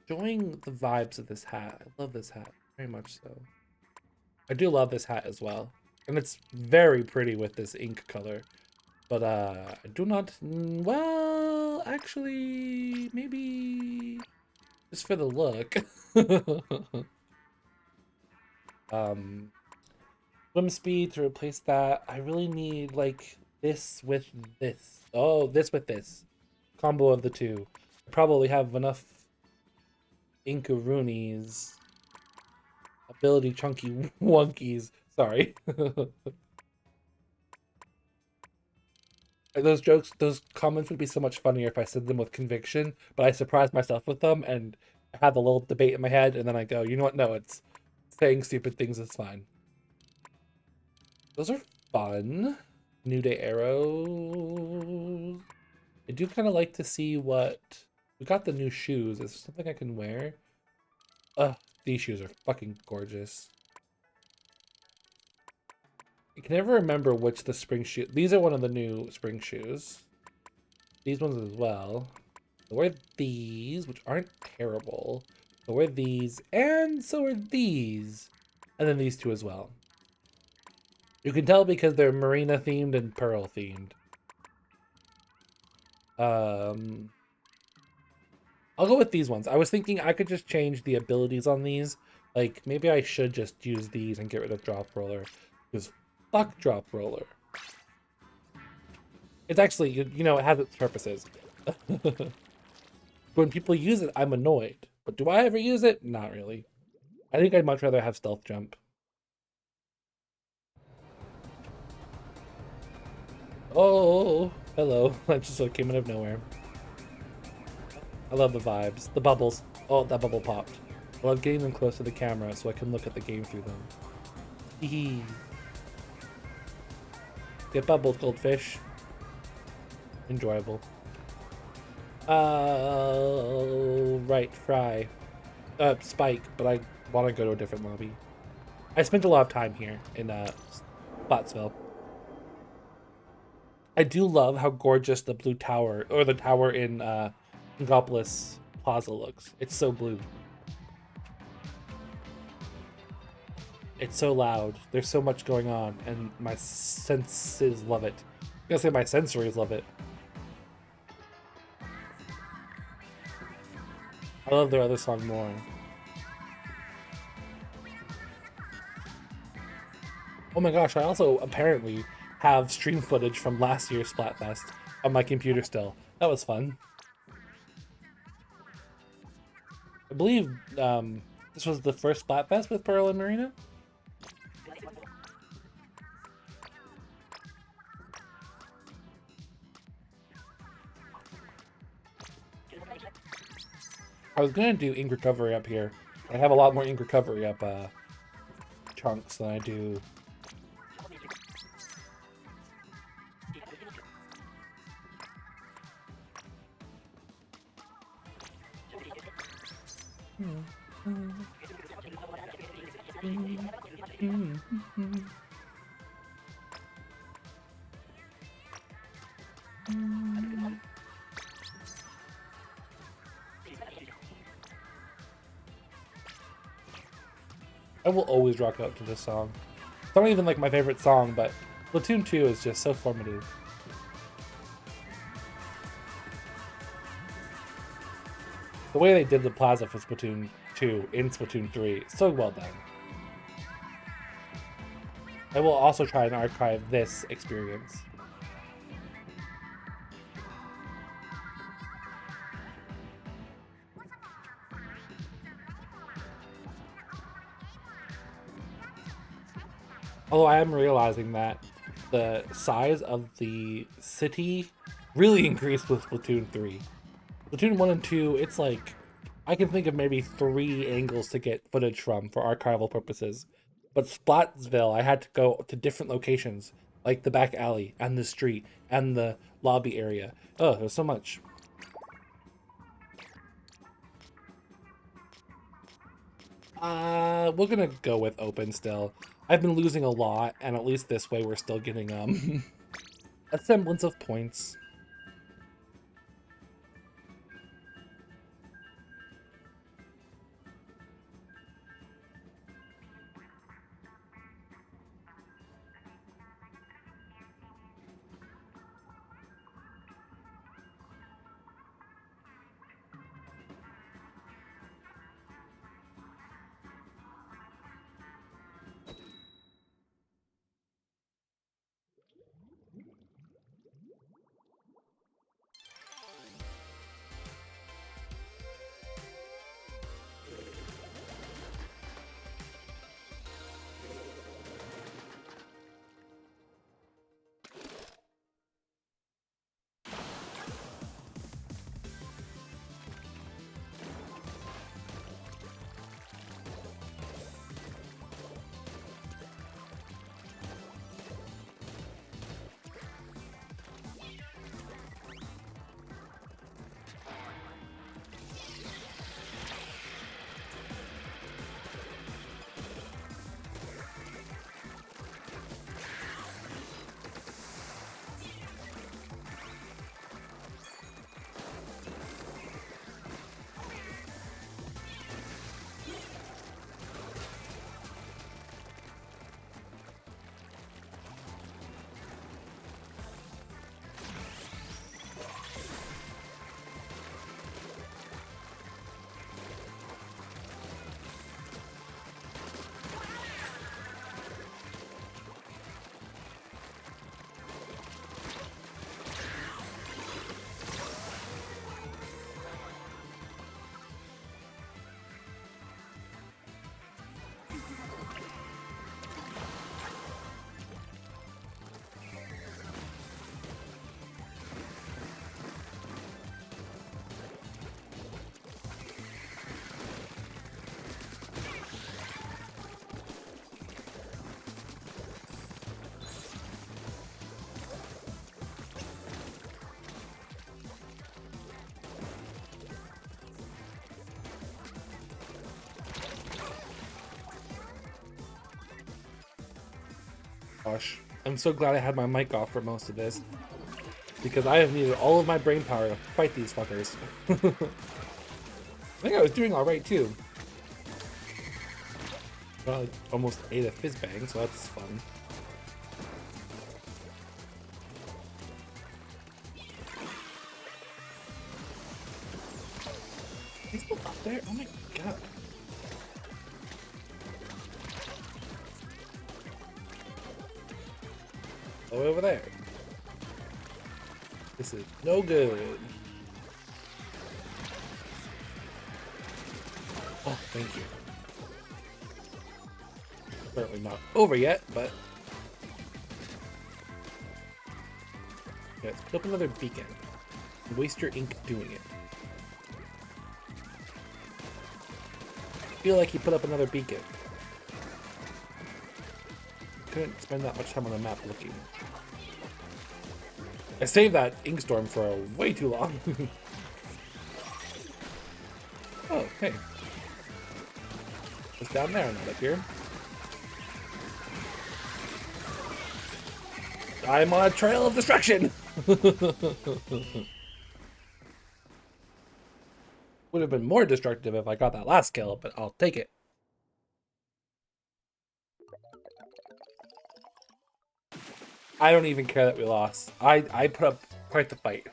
Enjoying the vibes of this hat. I love this hat very much so. I do love this hat as well, and it's very pretty with this ink color. But I do not. Well, actually, maybe just for the look. Swim speed to replace that. I really need like this with this. Oh, this with this combo of the two. I probably have enough Inkaroonies. Ability chunky wonkies. Sorry. Those jokes, those comments would be so much funnier if I said them with conviction, but I surprised myself with them and I had the little debate in my head, and then I go, you know what? No, it's saying stupid things is fine. Those are fun. New Day arrows. I do kind of like to see what... We got the new shoes. Is there something I can wear? These shoes are fucking gorgeous. I can never remember which the spring shoe. These are one of the new spring shoes. These ones as well. So wear these, which aren't terrible. So wear these, and so are these. And then these two as well. You can tell because they're marina themed and pearl themed. I'll go with these ones. I was thinking I could just change the abilities on these. Like, maybe I should just use these and get rid of Drop Roller. Because fuck Drop Roller. It's actually, you know, it has its purposes. When people use it, I'm annoyed. But do I ever use it? Not really. I think I'd much rather have Stealth Jump. Oh, hello. I just came out of nowhere. I love the vibes. The bubbles. Oh, that bubble popped. I love getting them close to the camera so I can look at the game through them. Hee. Get bubbled, goldfish. Enjoyable. Right, Fry. Spike, but I want to go to a different lobby. I spent a lot of time here in Spotsville. I do love how gorgeous the blue tower, or the tower in Ingopolis Plaza looks. It's so blue. It's so loud. There's so much going on, and my senses love it. I'm gonna say my sensories love it. I love their other song more. Oh my gosh, I also apparently have stream footage from last year's Splatfest on my computer still. That was fun. I believe this was the first Splatfest with Pearl and Marina. I was gonna do ink recovery up here. I have a lot more ink recovery up chunks than I do. I will always rock out to this song. It's not even like my favorite song, but Splatoon 2 is just so formative. The way they did the plaza for Splatoon 2 in Splatoon 3, so well done. I will also try and archive this experience. Although I am realizing that the size of the city really increased with Splatoon 3. Splatoon 1 and 2, it's like, I can think of maybe 3 angles to get footage from for archival purposes. But Splatsville, I had to go to different locations, like the back alley, and the street, and the lobby area. Oh, there's so much. We're gonna go with open still. I've been losing a lot, and at least this way we're still getting, a semblance of points. Gosh, I'm so glad I had my mic off for most of this, because I have needed all of my brain power to fight these fuckers. I think I was doing alright too. Well, I almost ate a fizz bang, so that's fun. He's still up there? Oh my god. All the way over there. This is no good. Oh, thank you. Certainly not over yet, but... Okay, let's put up another beacon. Waste your ink doing it. I feel like you put up another beacon. Couldn't spend that much time on the map looking. I saved that ink storm for way too long. Oh, hey. It's down there, not up here. I'm on a trail of destruction! Would have been more destructive if I got that last kill, but I'll take it. I don't even care that we lost. I put up quite the fight.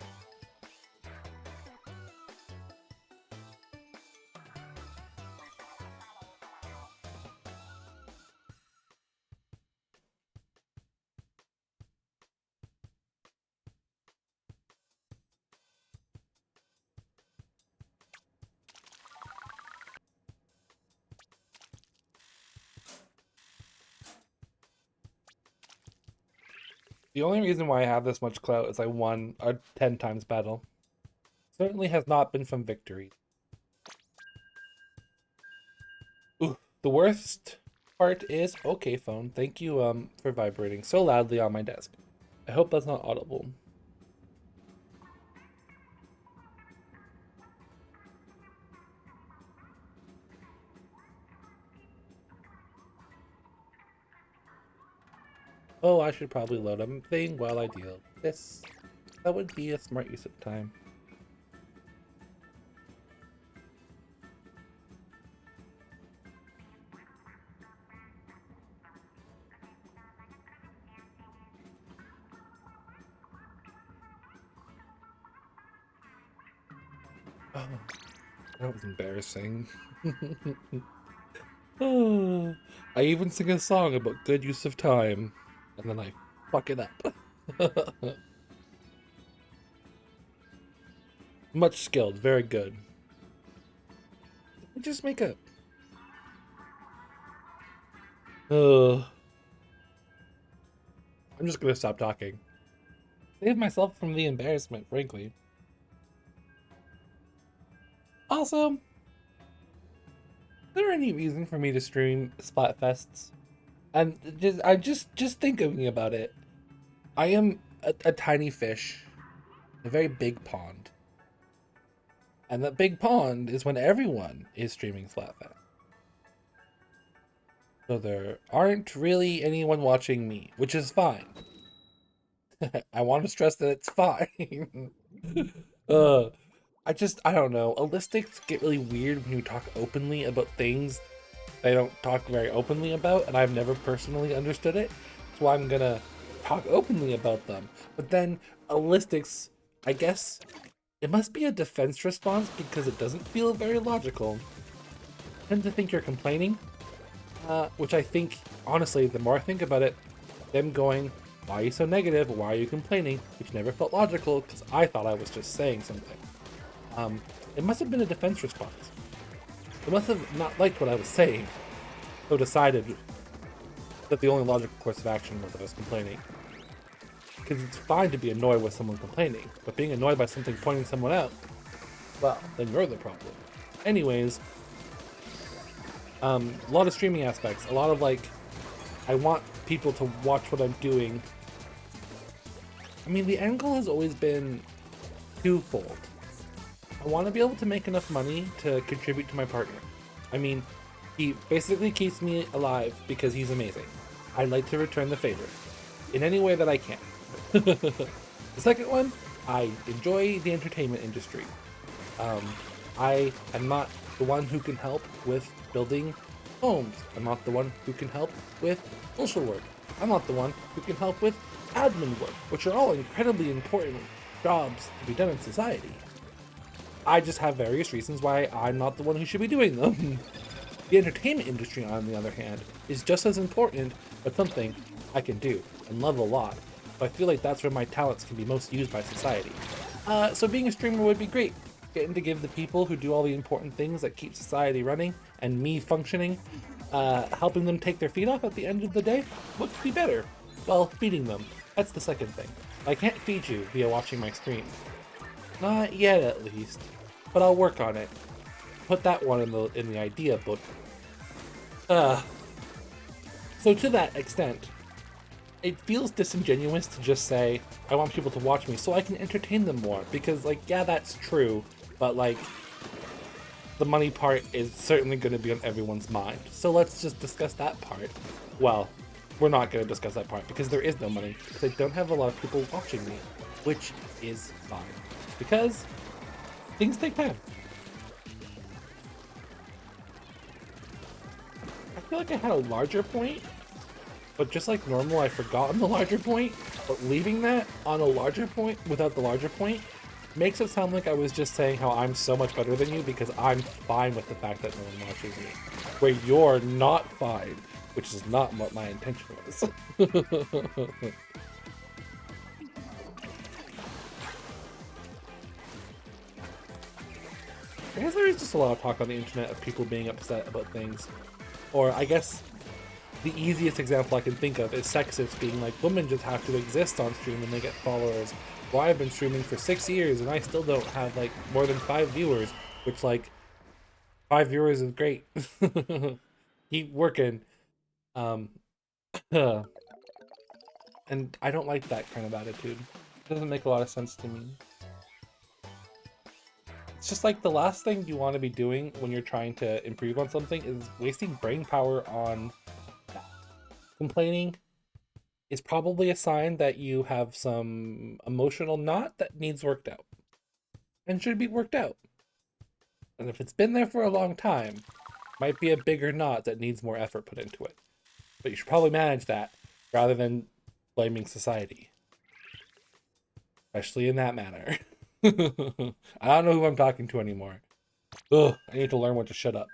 The only reason why I have this much clout is I won a 10 times battle. Certainly has not been from victory. Ooh, the worst part is okay, phone. Thank you for vibrating so loudly on my desk. I hope that's not audible. Oh, I should probably load a thing while I deal with this. That would be a smart use of time. Oh, that was embarrassing. Oh, I even sing a song about good use of time, and then I fuck it up. Much skilled, very good. Just make a. I'm just gonna stop talking. Save myself from the embarrassment, frankly. Also, is there any reason for me to stream Splatfests? And just thinking about it. I am a tiny fish, in a very big pond. And that big pond is when everyone is streaming Splatfest. So there aren't really anyone watching me, which is fine. I want to stress that it's fine. uh, I don't know. Allistics get really weird when you talk openly about things they don't talk very openly about, and I've never personally understood it. So I'm gonna talk openly about them. But then Allistics, I guess it must be a defense response because it doesn't feel very logical. I tend to think you're complaining, which I think, honestly, the more I think about it, them going, why are you so negative? Why are you complaining? Which never felt logical because I thought I was just saying something. It must have been a defense response. They must have not liked what I was saying, so decided that the only logical course of action was that I was complaining. Because it's fine to be annoyed with someone complaining, but being annoyed by something pointing someone out, well, then you're the problem. Anyways, a lot of streaming aspects, a lot of like, I want people to watch what I'm doing. I mean, the end goal has always been twofold. I want to be able to make enough money to contribute to my partner. I mean, he basically keeps me alive because he's amazing. I'd like to return the favor in any way that I can. The second one, I enjoy the entertainment industry. I am not the one who can help with building homes. I'm not the one who can help with social work. I'm not the one who can help with admin work, which are all incredibly important jobs to be done in society. I just have various reasons why I'm not the one who should be doing them. The entertainment industry, on the other hand, is just as important, but something I can do and love a lot. So I feel like that's where my talents can be most used by society. So being a streamer would be great. Getting to give the people who do all the important things that keep society running and me functioning, helping them take their feet off at the end of the day, what could be better? Well, feeding them. That's the second thing. I can't feed you via watching my stream. Not yet, at least. But I'll work on it. Put that one in the idea book. So to that extent, it feels disingenuous to just say, I want people to watch me so I can entertain them more. Because, like, yeah, that's true. But, like, the money part is certainly going to be on everyone's mind. So let's just discuss that part. Well, we're not going to discuss that part because there is no money. Because I don't have a lot of people watching me. Which is fine. Because things take time. I feel like I had a larger point, but just like normal, I've forgotten the larger point. But leaving that on a larger point without the larger point makes it sound like I was just saying how I'm so much better than you because I'm fine with the fact that no one watches me. Where you're not fine, which is not what my intention was. I guess there is just a lot of talk on the internet of people being upset about things. Or I guess the easiest example I can think of is sexist being like, women just have to exist on stream and they get followers. Well, I've been streaming for 6 years and I still don't have like more than 5 viewers, which like 5 viewers is great. Keep working. Um, and I don't like that kind of attitude. It doesn't make a lot of sense to me. It's just like the last thing you want to be doing when you're trying to improve on something is wasting brain power on that. Complaining is probably a sign that you have some emotional knot that needs worked out and should be worked out. And if it's been there for a long time, might be a bigger knot that needs more effort put into it. But you should probably manage that rather than blaming society. Especially in that manner. I don't know who I'm talking to anymore. Ugh, I need to learn when to shut up.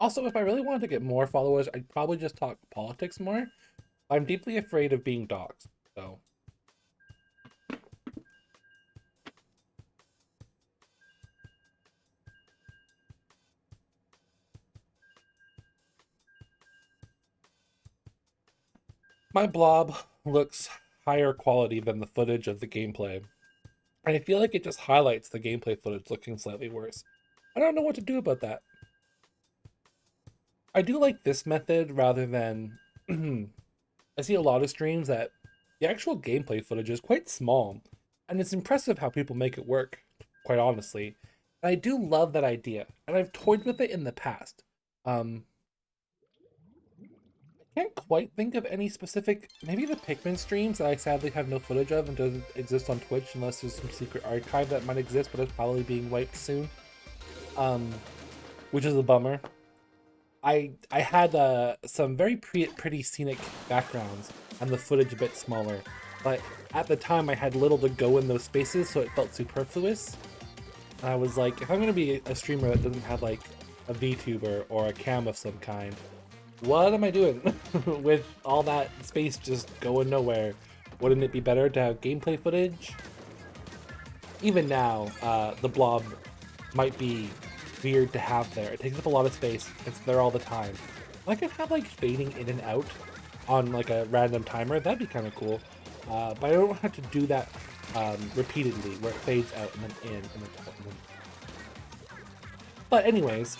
Also, if I really wanted to get more followers, I'd probably just talk politics more. I'm deeply afraid of being doxxed, so. My blob looks higher quality than the footage of the gameplay. And I feel like it just highlights the gameplay footage looking slightly worse. I don't know what to do about that. I do like this method rather than... I see a lot of streams that the actual gameplay footage is quite small. And it's impressive how people make it work, quite honestly. And I do love that idea. And I've toyed with it in the past. I can't quite think of any specific... Maybe the Pikmin streams that I sadly have no footage of and doesn't exist on Twitch unless there's some secret archive that might exist, but it's probably being wiped soon. Which is a bummer. I had some very pretty scenic backgrounds and the footage a bit smaller, but at the time I had little to go in those spaces, so it felt superfluous. And I was like, if I'm gonna be a streamer that doesn't have like a VTuber or a cam of some kind, what am I doing with all that space just going nowhere? Wouldn't it be better to have gameplay footage? Even now, the blob might be weird to have there. It takes up a lot of space. It's there all the time. I could have like fading in and out on like a random timer. That'd be kind of cool. But I don't have to do that repeatedly, where it fades out and then in and then out. And then... But anyways,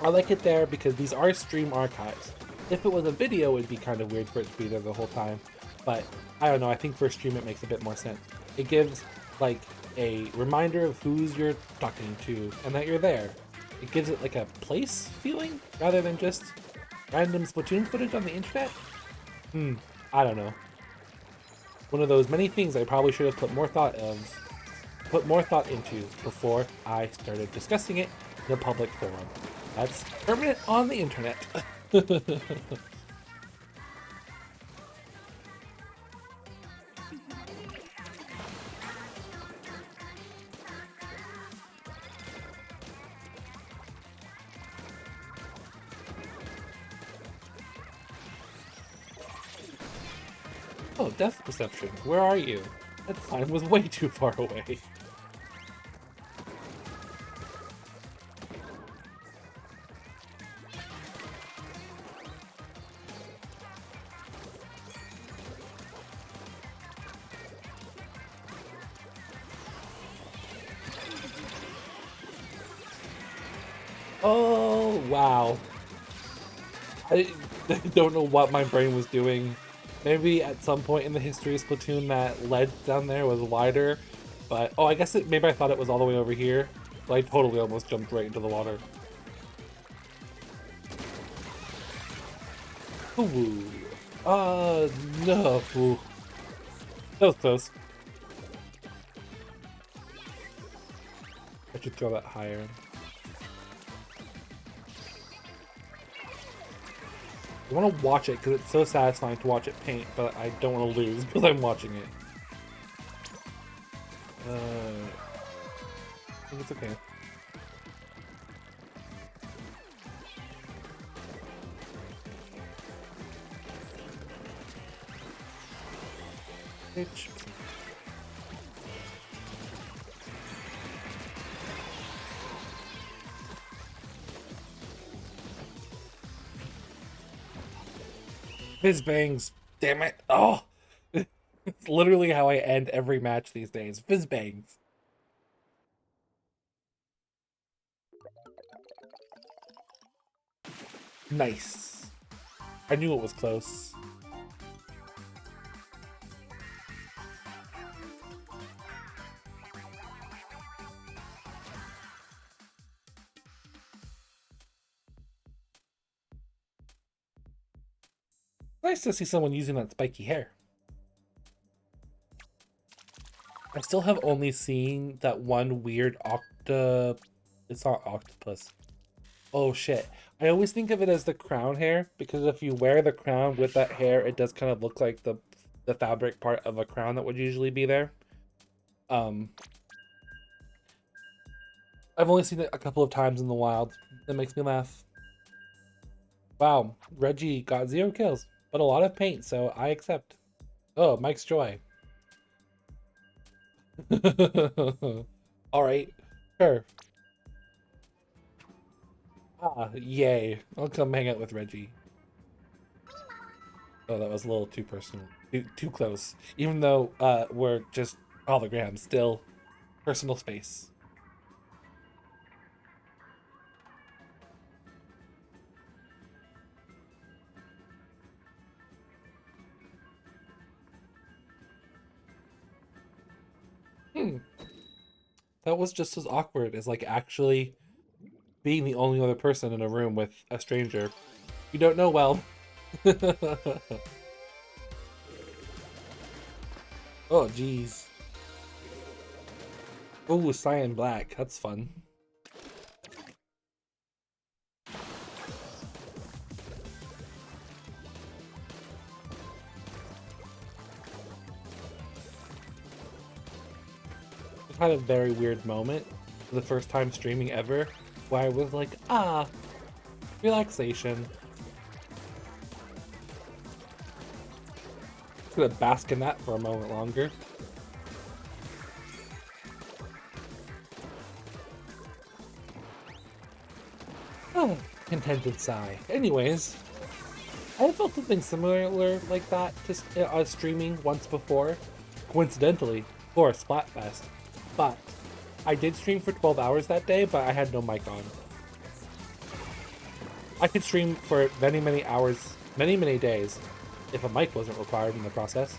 I like it there because these are stream archives. If it was a video, it'd be kind of weird for it to be there the whole time. But I don't know. I think for a stream, it makes a bit more sense. It gives like a reminder of who's you're talking to and that you're there. It gives it like a place feeling rather than just random Splatoon footage on the internet. I don't know. One of those many things I probably should have put more thought into before I started discussing it in a public forum. That's permanent on the internet. Oh, depth perception. Where are you? That sign was way too far away. Oh, wow. I don't know what my brain was doing. Maybe at some point in the history of Splatoon that ledge down there was wider, but oh, I guess maybe I thought it was all the way over here, but I totally almost jumped right into the water. Ooh. No. Ooh. That was close. I should throw that higher. I want to watch it because it's so satisfying to watch it paint, but I don't want to lose because I'm watching it. I think it's okay. Bitch. Fizz bangs. Damn it. Oh. It's literally how I end every match these days. Fizz bangs. Nice. I knew it was close. Nice to see someone using that spiky hair. I still have only seen that one weird It's not octopus. Oh shit. I always think of it as the crown hair because if you wear the crown with that hair, it does kind of look like the fabric part of a crown that would usually be there. I've only seen it a couple of times in the wild. That makes me laugh. Wow, Reggie got 0 kills, but a lot of paint, so I accept. Oh, Mike's Joy. Alright, sure. Ah, yay. I'll come hang out with Reggie. Oh, that was a little too personal. Too close. Even though we're just holograms, still personal space. That was just as awkward as like actually being the only other person in a room with a stranger you don't know well. Oh, jeez. Oh, cyan black. That's fun. I had a very weird moment for the first time streaming ever where I was like, ah, relaxation. Gonna bask in that for a moment longer. Oh, contented sigh. Anyways, I felt something similar like that to streaming once before, coincidentally, for Splatfest. But I did stream for 12 hours that day, but I had no mic on. I could stream for many hours, many days, if a mic wasn't required in the process.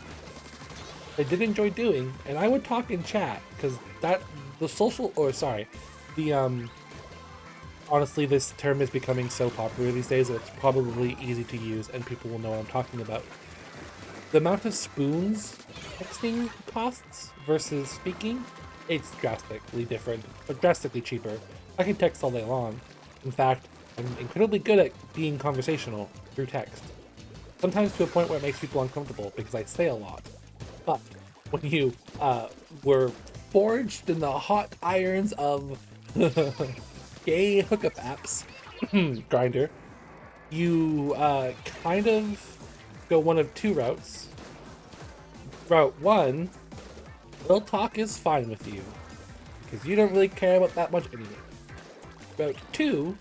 I did enjoy doing, and I would talk in chat, because honestly, this term is becoming so popular these days that it's probably easy to use, and people will know what I'm talking about. The amount of spoons texting costs versus speaking, it's drastically different, but drastically cheaper. I can text all day long. In fact, I'm incredibly good at being conversational through text. Sometimes to a point where it makes people uncomfortable because I say a lot. But when you were forged in the hot irons of gay hookup apps, Grinder, you kind of go one of two routes. Route 1, little talk is fine with you, because you don't really care about that much anyway. Route 2,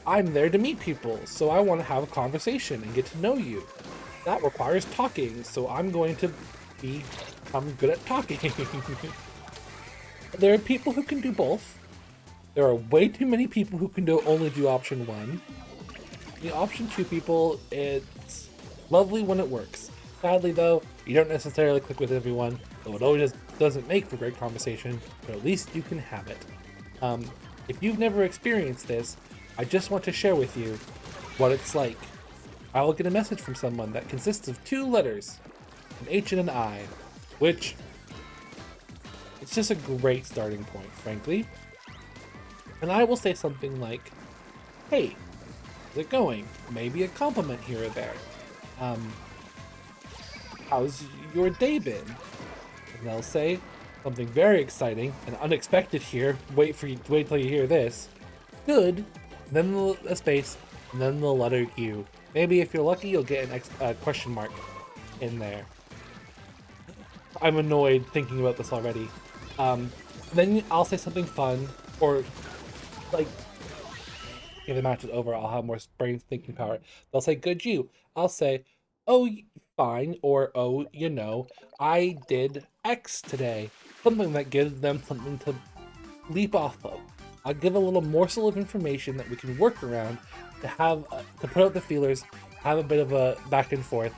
I'm there to meet people, so I want to have a conversation and get to know you. That requires talking, so I'm going to become good at talking. There are people who can do both. There are way too many people who can only do option 1. The option 2 people, it's lovely when it works. Sadly though, you don't necessarily click with everyone, though it always doesn't make for great conversation, but at least you can have it. If you've never experienced this, I just want to share with you what it's like. I will get a message from someone that consists of 2 letters, an H and an I, which it's just a great starting point, frankly. And I will say something like, hey, how's it going? Maybe a compliment here or there. How's your day been? And they'll say something very exciting and unexpected here. Wait till you hear this. Good. Then a space, and then the letter U. Maybe if you're lucky, you'll get an question mark in there. I'm annoyed thinking about this already. Then I'll say something fun, or like if the match is over, I'll have more brain thinking power. They'll say, good you. I'll say, oh, fine, or oh, you know, I did X today. Something that gives them something to leap off of. I'll give a little morsel of information that we can work around to have to put out the feelers, have a bit of a back and forth,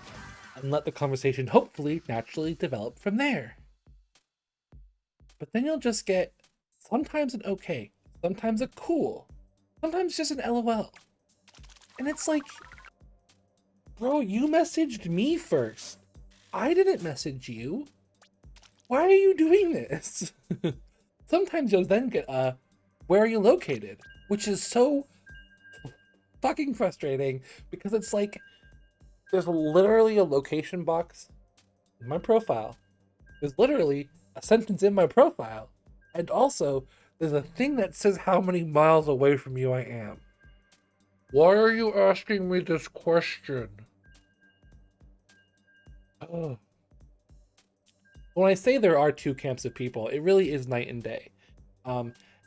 and let the conversation hopefully naturally develop from there. But then you'll just get sometimes an okay, sometimes a cool, sometimes just an LOL. And it's like, bro, you messaged me first. I didn't message you. Why are you doing this? Sometimes you'll then get where are you located? Which is so fucking frustrating because it's like, there's literally a location box in my profile. There's literally a sentence in my profile. And also, there's a thing that says how many miles away from you I am. Why are you asking me this question? Oh. When I say there are two camps of people, it really is night and day.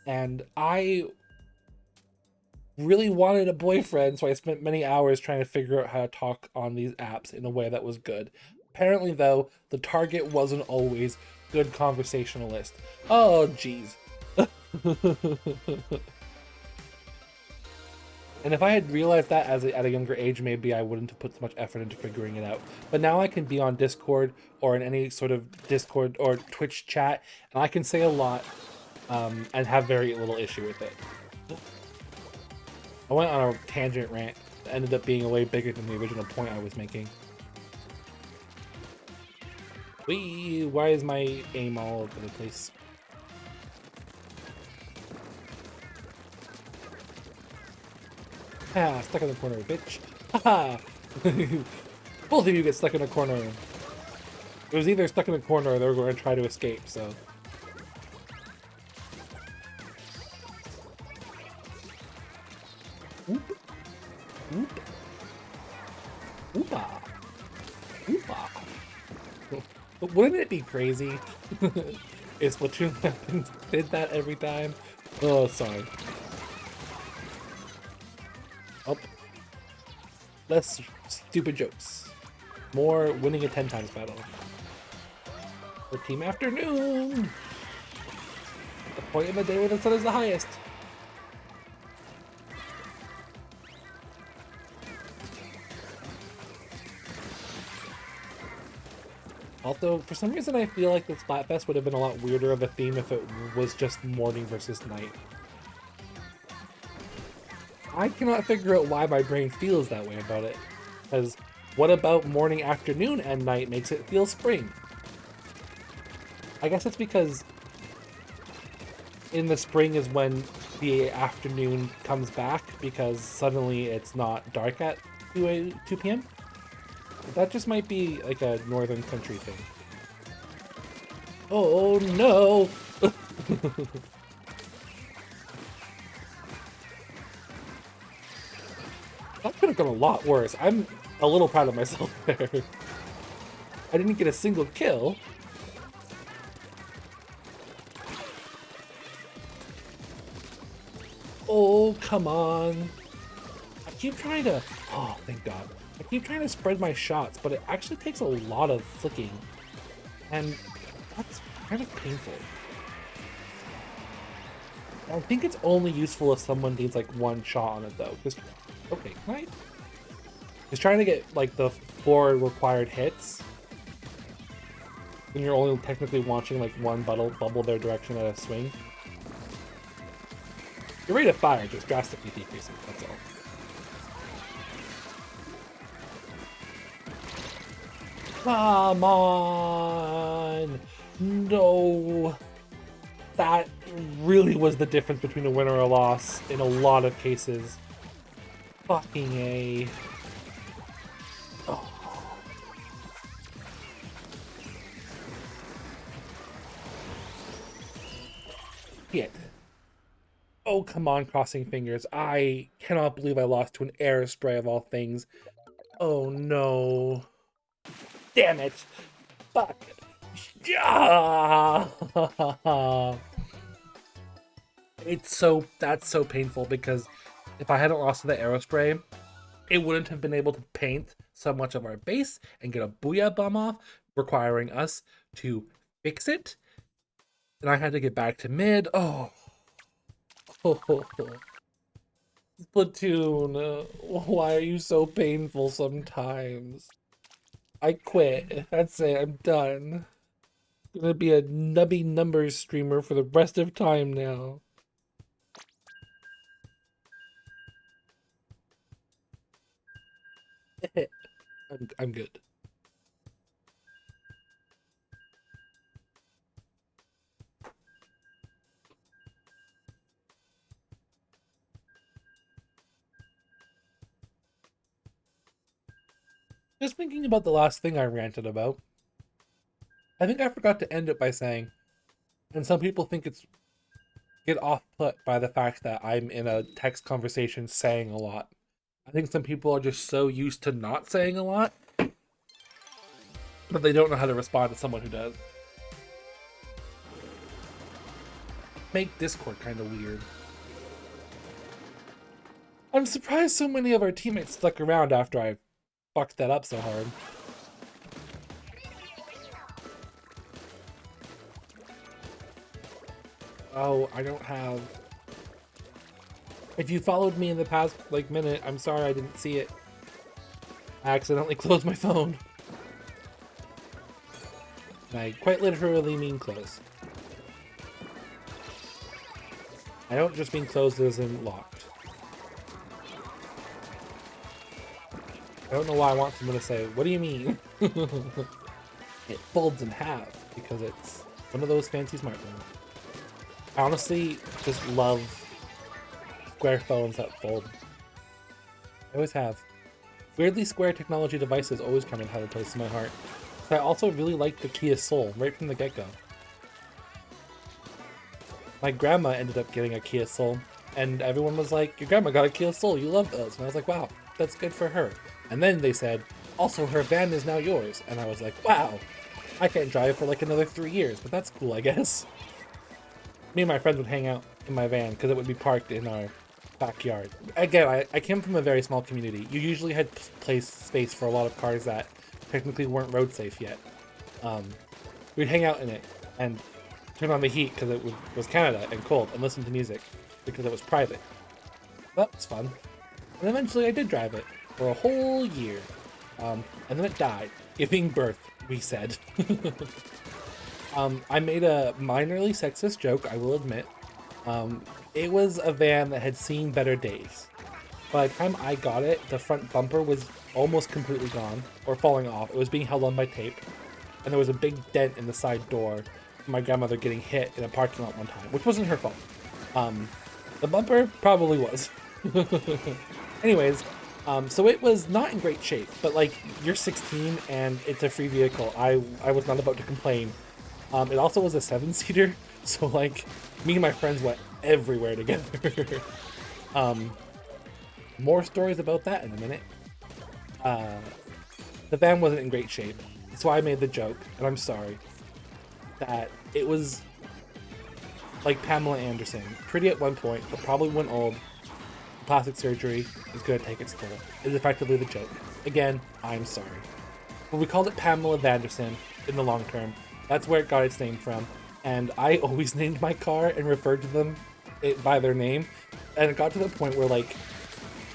And I really wanted a boyfriend, so I spent many hours trying to figure out how to talk on these apps in a way that was good. Apparently, though, the target wasn't always good conversationalist. Oh, jeez. And if I had realized that at a younger age, maybe I wouldn't have put so much effort into figuring it out. But now I can be on Discord or in any sort of Discord or Twitch chat, and I can say a lot and have very little issue with it. I went on a tangent rant that ended up being way bigger than the original point I was making. Whee! Why is my aim all over the place? Ha! Stuck in the corner, bitch. Haha! Both of you get stuck in a corner. It was either stuck in a corner or they were going to try to escape, so. Oop. Oop. Oopa. Oopa. But wouldn't it be crazy if Splatoon weapons did that every time? Oh, sorry. Oh. Less stupid jokes. More winning a 10 times battle. For Team Afternoon! The point of the day where the sun is the highest. Also, for some reason I feel like the Splatfest would have been a lot weirder of a theme if it was just morning versus night. I cannot figure out why my brain feels that way about it. Because what about morning, afternoon, and night makes it feel spring? I guess it's because in the spring is when the afternoon comes back because suddenly it's not dark at 2 p.m. That just might be like a northern country thing. Oh no! That could have gone a lot worse. I'm a little proud of myself there. I didn't get a single kill. Oh, come on. I keep trying to... Oh, thank God. I keep trying to spread my shots, but it actually takes a lot of flicking. And that's kind of painful. I think it's only useful if someone needs like one shot on it though. Because, okay, can I? Just trying to get like the 4 required hits. And you're only technically launching like one bubble their direction at a swing. Your rate of fire just drastically decreases, that's all. Come on! No! That really was the difference between a win or a loss in a lot of cases. Fucking A. Oh. Shit. Oh, come on, crossing fingers. I cannot believe I lost to an air spray of all things. Oh no. Damn it! Fuck! It's so... That's so painful because if I hadn't lost to the Aerospray, it wouldn't have been able to paint so much of our base and get a Booyah Bomb off, requiring us to fix it. And I had to get back to mid. Oh. Splatoon, why are you so painful sometimes? I quit. That's it. I'm done. I'm gonna be a nubby numbers streamer for the rest of time now. I'm good. Just thinking about the last thing I ranted about, I think I forgot to end it by saying, and some people think it's get off put by the fact that I'm in a text conversation saying a lot. I think some people are just so used to not saying a lot that they don't know how to respond to someone who does. Make Discord kind of weird. I'm surprised so many of our teammates stuck around after I fucked that up so hard. Oh, I don't have... If you followed me in the past, like, minute, I'm sorry I didn't see it. I accidentally closed my phone. And I quite literally mean close. I don't just mean closed as in locked. I don't know why I want someone to say, what do you mean? It folds in half because it's one of those fancy smartphones. I honestly just love square phones that fold. I always have. Weirdly, square technology devices always kind of have a place in my heart. But I also really like the Kia Soul right from the get-go. My grandma ended up getting a Kia Soul, and everyone was like, your grandma got a Kia Soul, you love those. And I was like, wow, that's good for her. And then they said, also her van is now yours. And I was like, wow, I can't drive for like another 3 years, but that's cool, I guess. Me and my friends would hang out in my van because it would be parked in our backyard. Again, I came from a very small community. You usually had space for a lot of cars that technically weren't road safe yet. We'd hang out in it and turn on the heat because it was Canada and cold, and listen to music because it was private. That was fun. And eventually I did drive it for a whole year. And then it died, giving birth, we said. I made a minorly sexist joke, I will admit. It was a van that had seen better days. By the time I got it, the front bumper was almost completely gone, or falling off. It was being held on by tape. And there was a big dent in the side door from my grandmother getting hit in a parking lot one time, which wasn't her fault. The bumper probably was. Anyways, so it was not in great shape, but like, you're 16 and it's a free vehicle. I was not about to complain. It also was a 7-seater, so like, me and my friends went everywhere together. More stories about that in a minute. The van wasn't in great shape, so I made the joke, and I'm sorry, that it was like Pamela Anderson, pretty at one point, but probably went old. Plastic surgery is going to take its toll. Is effectively the joke. Again, I'm sorry. But we called it Pamela Vanderson in the long term. That's where it got its name from. And I always named my car and referred to them by their name. And it got to the point where, like,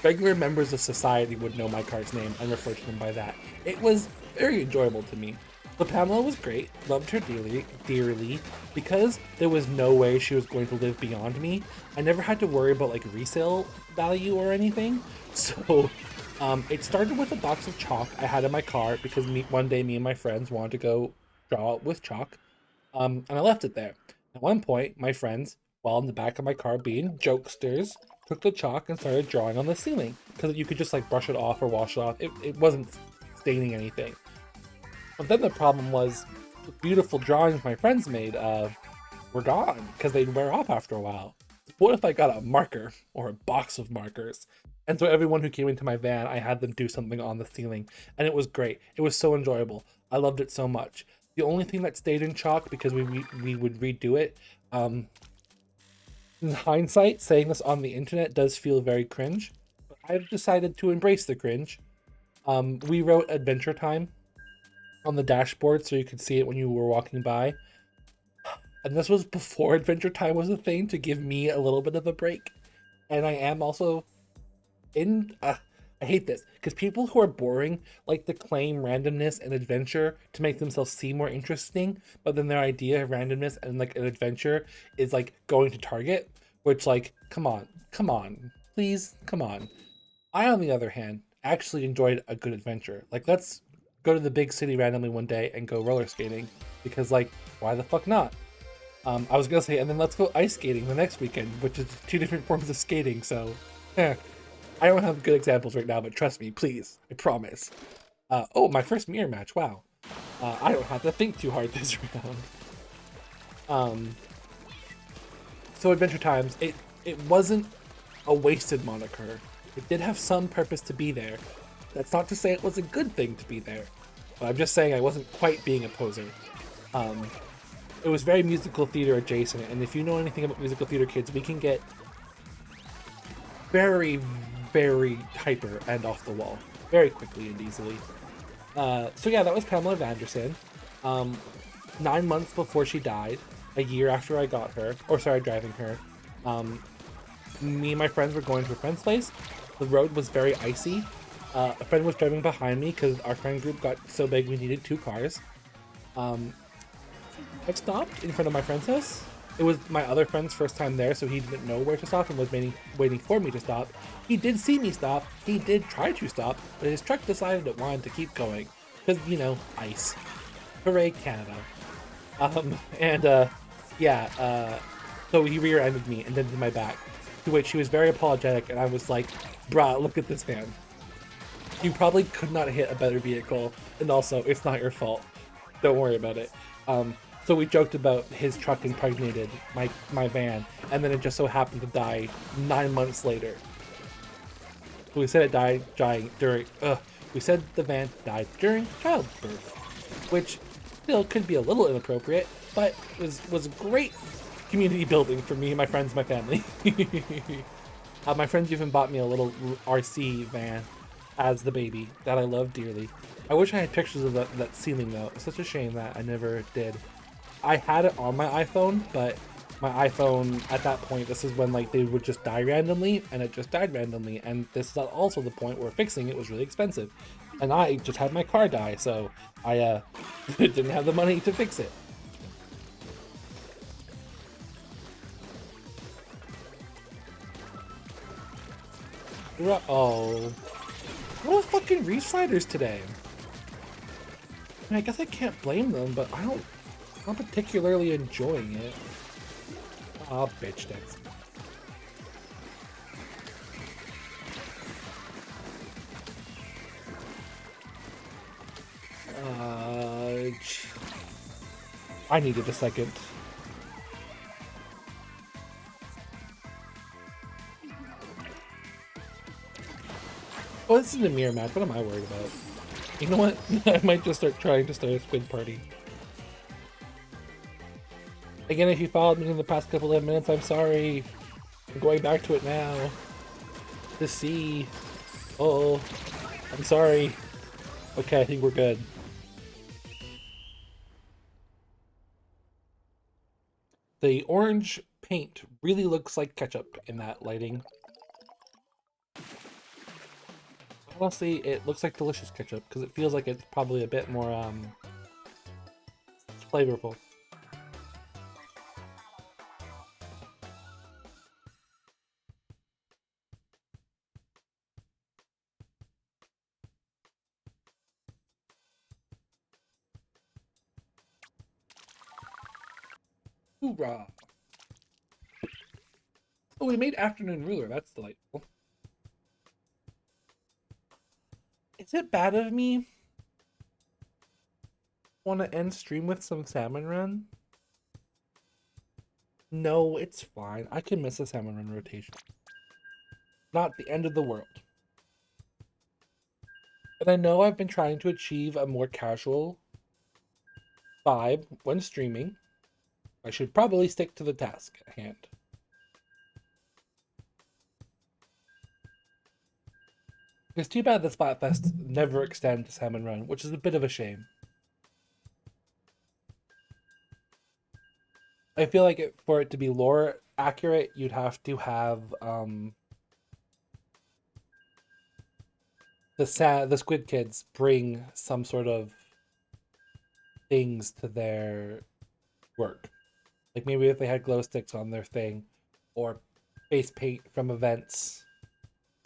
regular members of society would know my car's name and refer to them by that. It was very enjoyable to me. But Pamela was great, loved her dearly, because there was no way she was going to live beyond me. I never had to worry about like resale value or anything. So it started with a box of chalk I had in my car because one day me and my friends wanted to go draw with chalk. And I left it there. At one point, my friends, while in the back of my car being jokesters, took the chalk and started drawing on the ceiling because you could just like brush it off or wash it off. It wasn't staining anything. But then the problem was the beautiful drawings my friends made were gone because they'd wear off after a while. What if I got a marker or a box of markers? And so everyone who came into my van, I had them do something on the ceiling, and it was great. It was so enjoyable. I loved it so much. The only thing that stayed in chalk because we would redo it In hindsight, saying this on the internet does feel very cringe, but I've decided to embrace the cringe. We wrote Adventure Time on the dashboard so you could see it when you were walking by. And this was before Adventure Time was a thing to give me a little bit of a break. And I am also in. I hate this because people who are boring like to claim randomness and adventure to make themselves seem more interesting, but then their idea of randomness and like an adventure is like going to Target, which, like, come on, please, come on. I, on the other hand, actually enjoyed a good adventure. Like, let's go to the big city randomly one day and go roller skating because, like, why the fuck not? I was gonna say, and then let's go ice skating the next weekend, which is two different forms of skating. So, I don't have good examples right now, but trust me, please, I promise. Oh, my first mirror match. Wow. I don't have to think too hard this round. Um, so Adventure Times, it wasn't a wasted moniker. It did have some purpose to be there. That's not to say it was a good thing to be there, but I'm just saying I wasn't quite being a poser. Um, it was very musical theater adjacent, and if you know anything about musical theater kids, we can get very, very hyper and off the wall very quickly and easily. So yeah, that was Pamela Vanderson. 9 months before she died, a year after I got her, or sorry, driving her, me and my friends were going to a friend's place. The road was very icy. A friend was driving behind me because our friend group got so big we needed two cars. I stopped in front of my friend's house. It was my other friend's first time there, so he didn't know where to stop and was waiting for me to stop. He did see me stop. He did try to stop, but his truck decided it wanted to keep going. Because, you know, ice. Hooray, Canada. So he rear-ended me and then to my back. To which he was very apologetic, and I was like, bruh, look at this man. You probably could not hit a better vehicle, and also, it's not your fault. Don't worry about it. So we joked about his truck impregnated my van, and then it just so happened to die 9 months later. We said it died during. We said the van died during childbirth, which still could be a little inappropriate, but was great community building for me, my friends, my family. My friends even bought me a little RC van as the baby that I love dearly. I wish I had pictures of that ceiling though. It's such a shame that I never did. I had it on my iPhone, but my iPhone at that point, this is when like they would just die randomly, and it just died randomly. And this is also the point where fixing it was really expensive, and I just had my car die, so I didn't have the money to fix it. Oh, what fucking reef sliders today? I mean, I guess I can't blame them, but I'm not particularly enjoying it. Ah, bitch sticks. I needed a second. Oh, this is a mirror match. What am I worried about? You know what? I might just start trying to start a squid party. Again, if you followed me in the past couple of minutes, I'm sorry. I'm going back to it now. To see. Oh, I'm sorry. Okay, I think we're good. The orange paint really looks like ketchup in that lighting. Honestly, it looks like delicious ketchup because it feels like it's probably a bit more flavorful. Hoorah! Oh, we made afternoon ruler. That's delightful. Is it bad of me? Want to end stream with some salmon run? No, it's fine. I can miss a salmon run rotation. Not the end of the world. And I know I've been trying to achieve a more casual vibe when streaming. I should probably stick to the task at hand. It's too bad the Splatfest never extend to Salmon Run, which is a bit of a shame. I feel like for it to be lore accurate, you'd have to have the Squid Kids bring some sort of things to their work. Like maybe if they had glow sticks on their thing, or face paint from events,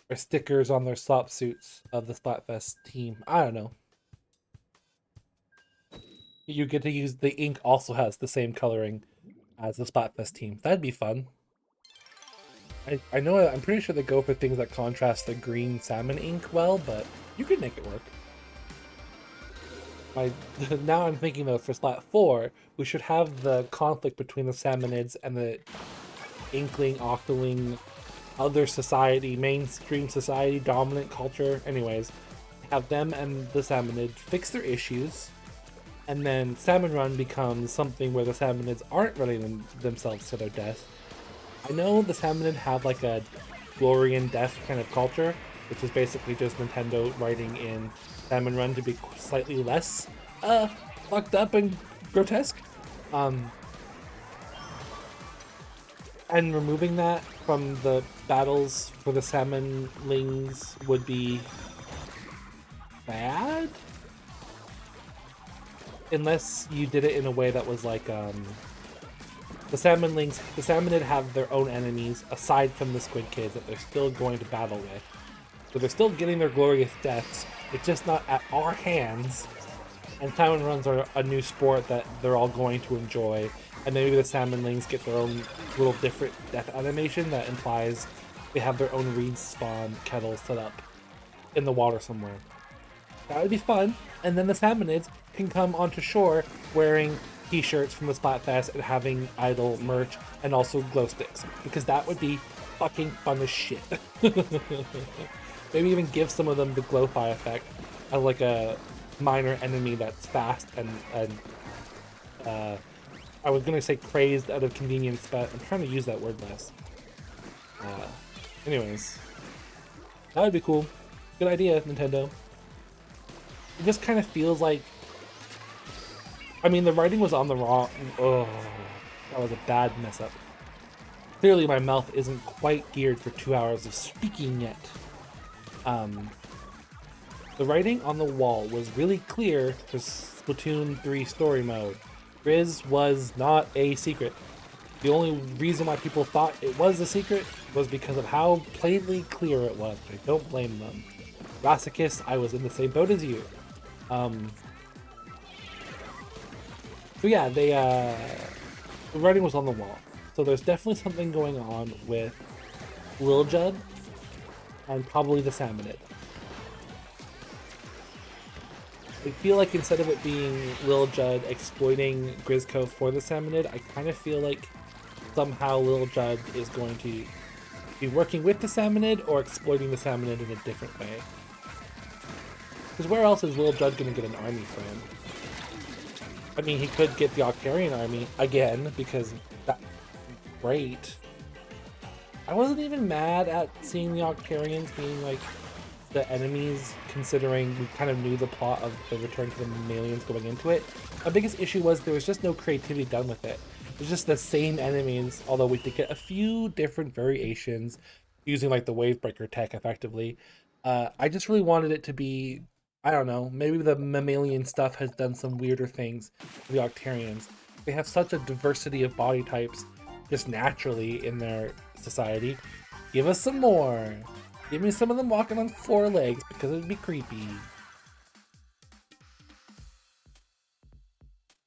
or stickers on their slop suits of the Splatfest team. I don't know. You get to use the ink also has the same coloring as the Splatfest team. That'd be fun. I know I'm pretty sure they go for things that contrast the green salmon ink well, but you could make it work. Now I'm thinking though for Splat 4, we should have the conflict between the Salmonids and the Inkling, Octoling, other society, mainstream society, dominant culture. Anyways, have them and the Salmonid fix their issues, and then Salmon Run becomes something where the Salmonids aren't running themselves to their death. I know the Salmonid have like a glory and death kind of culture, which is basically just Nintendo writing in Salmon Run to be slightly less fucked up and grotesque. And removing that from the battles for the Salmonlings would be bad? Unless you did it in a way that was like, the Salmonid have their own enemies aside from the Squid Kids that they're still going to battle with. So they're still getting their glorious deaths, it's just not at our hands. And Salmon Runs are a new sport that they're all going to enjoy. And maybe the Salmonlings get their own little different death animation that implies they have their own respawn kettle set up in the water somewhere. That would be fun. And then the Salmonids can come onto shore wearing t-shirts from the Splatfest and having idol merch and also glow sticks. Because that would be fucking fun as shit. Maybe even give some of them the glow-fi effect of like a minor enemy that's fast and I was gonna say crazed out of convenience, but I'm trying to use that word less. Anyways, that would be cool. Good idea, Nintendo. It just kind of feels like, I mean, the writing was on the wrong. Oh, that was a bad mess up. Clearly, my mouth isn't quite geared for 2 hours of speaking yet. The writing on the wall was really clear for Splatoon 3 story mode. Grizz was not a secret. The only reason why people thought it was a secret was because of how plainly clear it was. I don't blame them. Rassicus, I was in the same boat as you. So yeah, the writing was on the wall. So there's definitely something going on with Lil Judd and probably the Salmonid. I feel like instead of it being Lil Judd exploiting Grizzco for the Salmonid, I kind of feel like somehow Lil Judd is going to be working with the Salmonid or exploiting the Salmonid in a different way. Because where else is Lil Judd going to get an army from? I mean, he could get the Octarian army again, because that's great. I wasn't even mad at seeing the Octarians being like the enemies, considering we kind of knew the plot of the Return to the Mammalians going into it. My biggest issue was there was just no creativity done with it. It was just the same enemies, although we did get a few different variations using like the Wavebreaker tech effectively. I just really wanted it to be, I don't know, maybe the mammalian stuff has done some weirder things for the Octarians. They have such a diversity of body types just naturally in their society. Give us some more. Give me some of them walking on 4 legs because it would be creepy.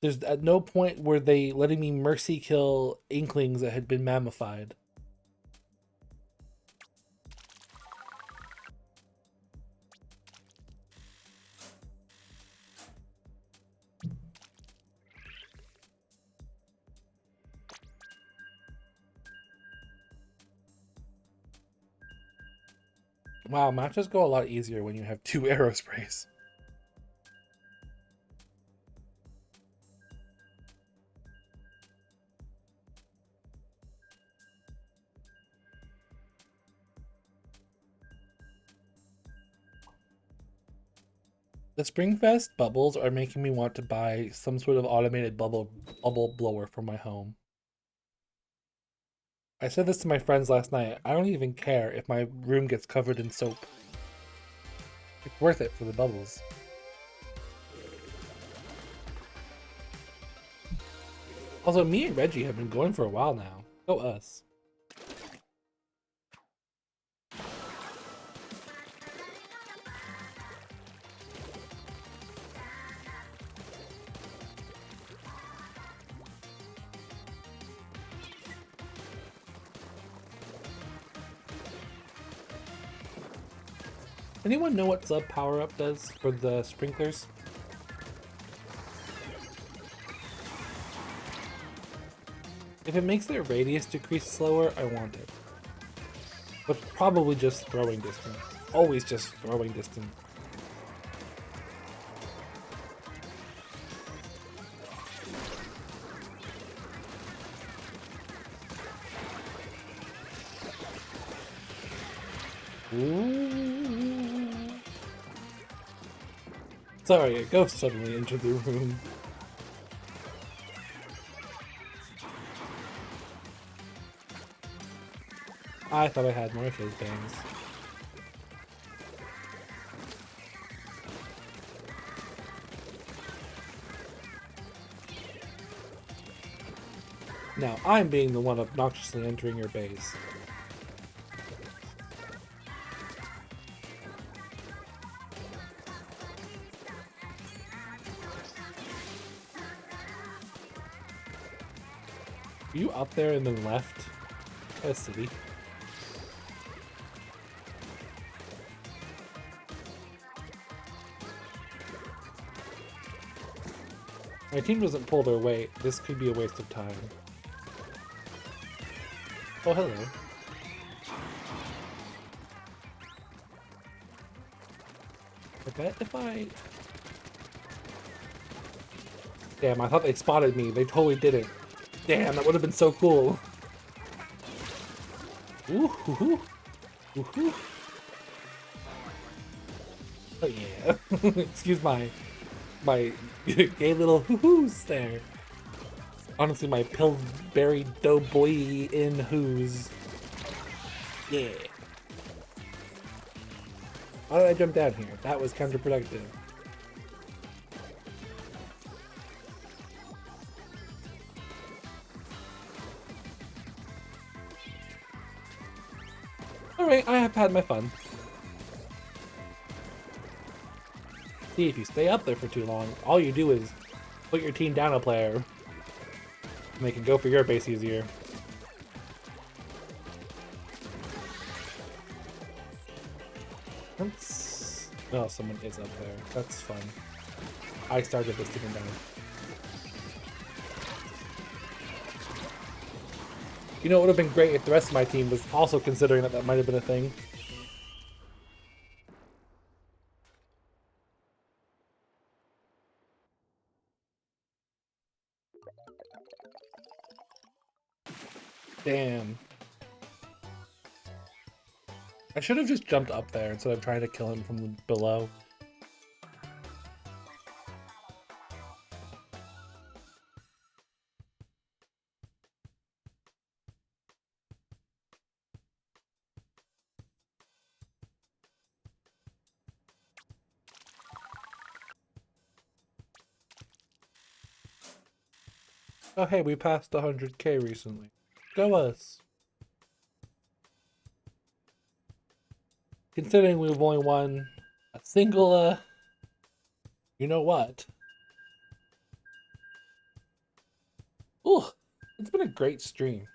There's at no point were they letting me mercy kill Inklings that had been mammified. Wow, matches go a lot easier when you have 2 arrow sprays. The SpringFest bubbles are making me want to buy some sort of automated bubble blower for my home. I said this to my friends last night. I don't even care if my room gets covered in soap. It's worth it for the bubbles. Also, me and Reggie have been going for a while now. Go us. Anyone know what sub power-up does for the sprinklers? If it makes their radius decrease slower, I want it. But probably just throwing distance. Always just throwing distance. Ooh. Sorry, a ghost suddenly entered the room. I thought I had more of his bangs. Now I'm being the one obnoxiously entering your base. Are you up there and then left? That's silly. My team doesn't pull their weight. This could be a waste of time. Oh, hello. I bet if I... Damn, I thought they spotted me. They totally didn't. Damn, that would have been so cool. Ooh, hoo, hoo. Ooh, hoo. Oh yeah. Excuse my gay little hoo-hoos there. Honestly, my Pillsbury Doughboy in who's. Yeah. Why did I jump down here? That was counterproductive. Alright, I have had my fun. See, if you stay up there for too long, all you do is put your team down a player. And they can go for your base easier. That's... Oh, someone is up there. That's fun. I started this to come down. You know, it would have been great if the rest of my team was also considering that that might have been a thing. Damn. I should have just jumped up there instead of trying to kill him from below. Oh hey, we passed 100k recently. Go us! Considering we've only won a single, you know what? Ooh, it's been a great stream.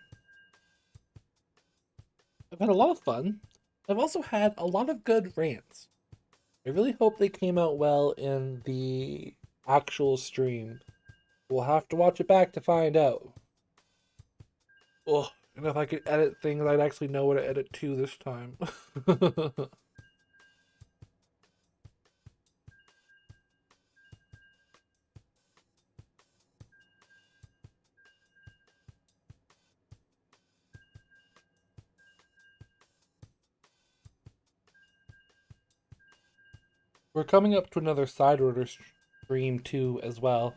I've had a lot of fun. I've also had a lot of good rants. I really hope they came out well in the actual stream. We'll have to watch it back to find out. Oh, and if I could edit things, I'd actually know what to edit to this time. We're coming up to another side order stream too as well.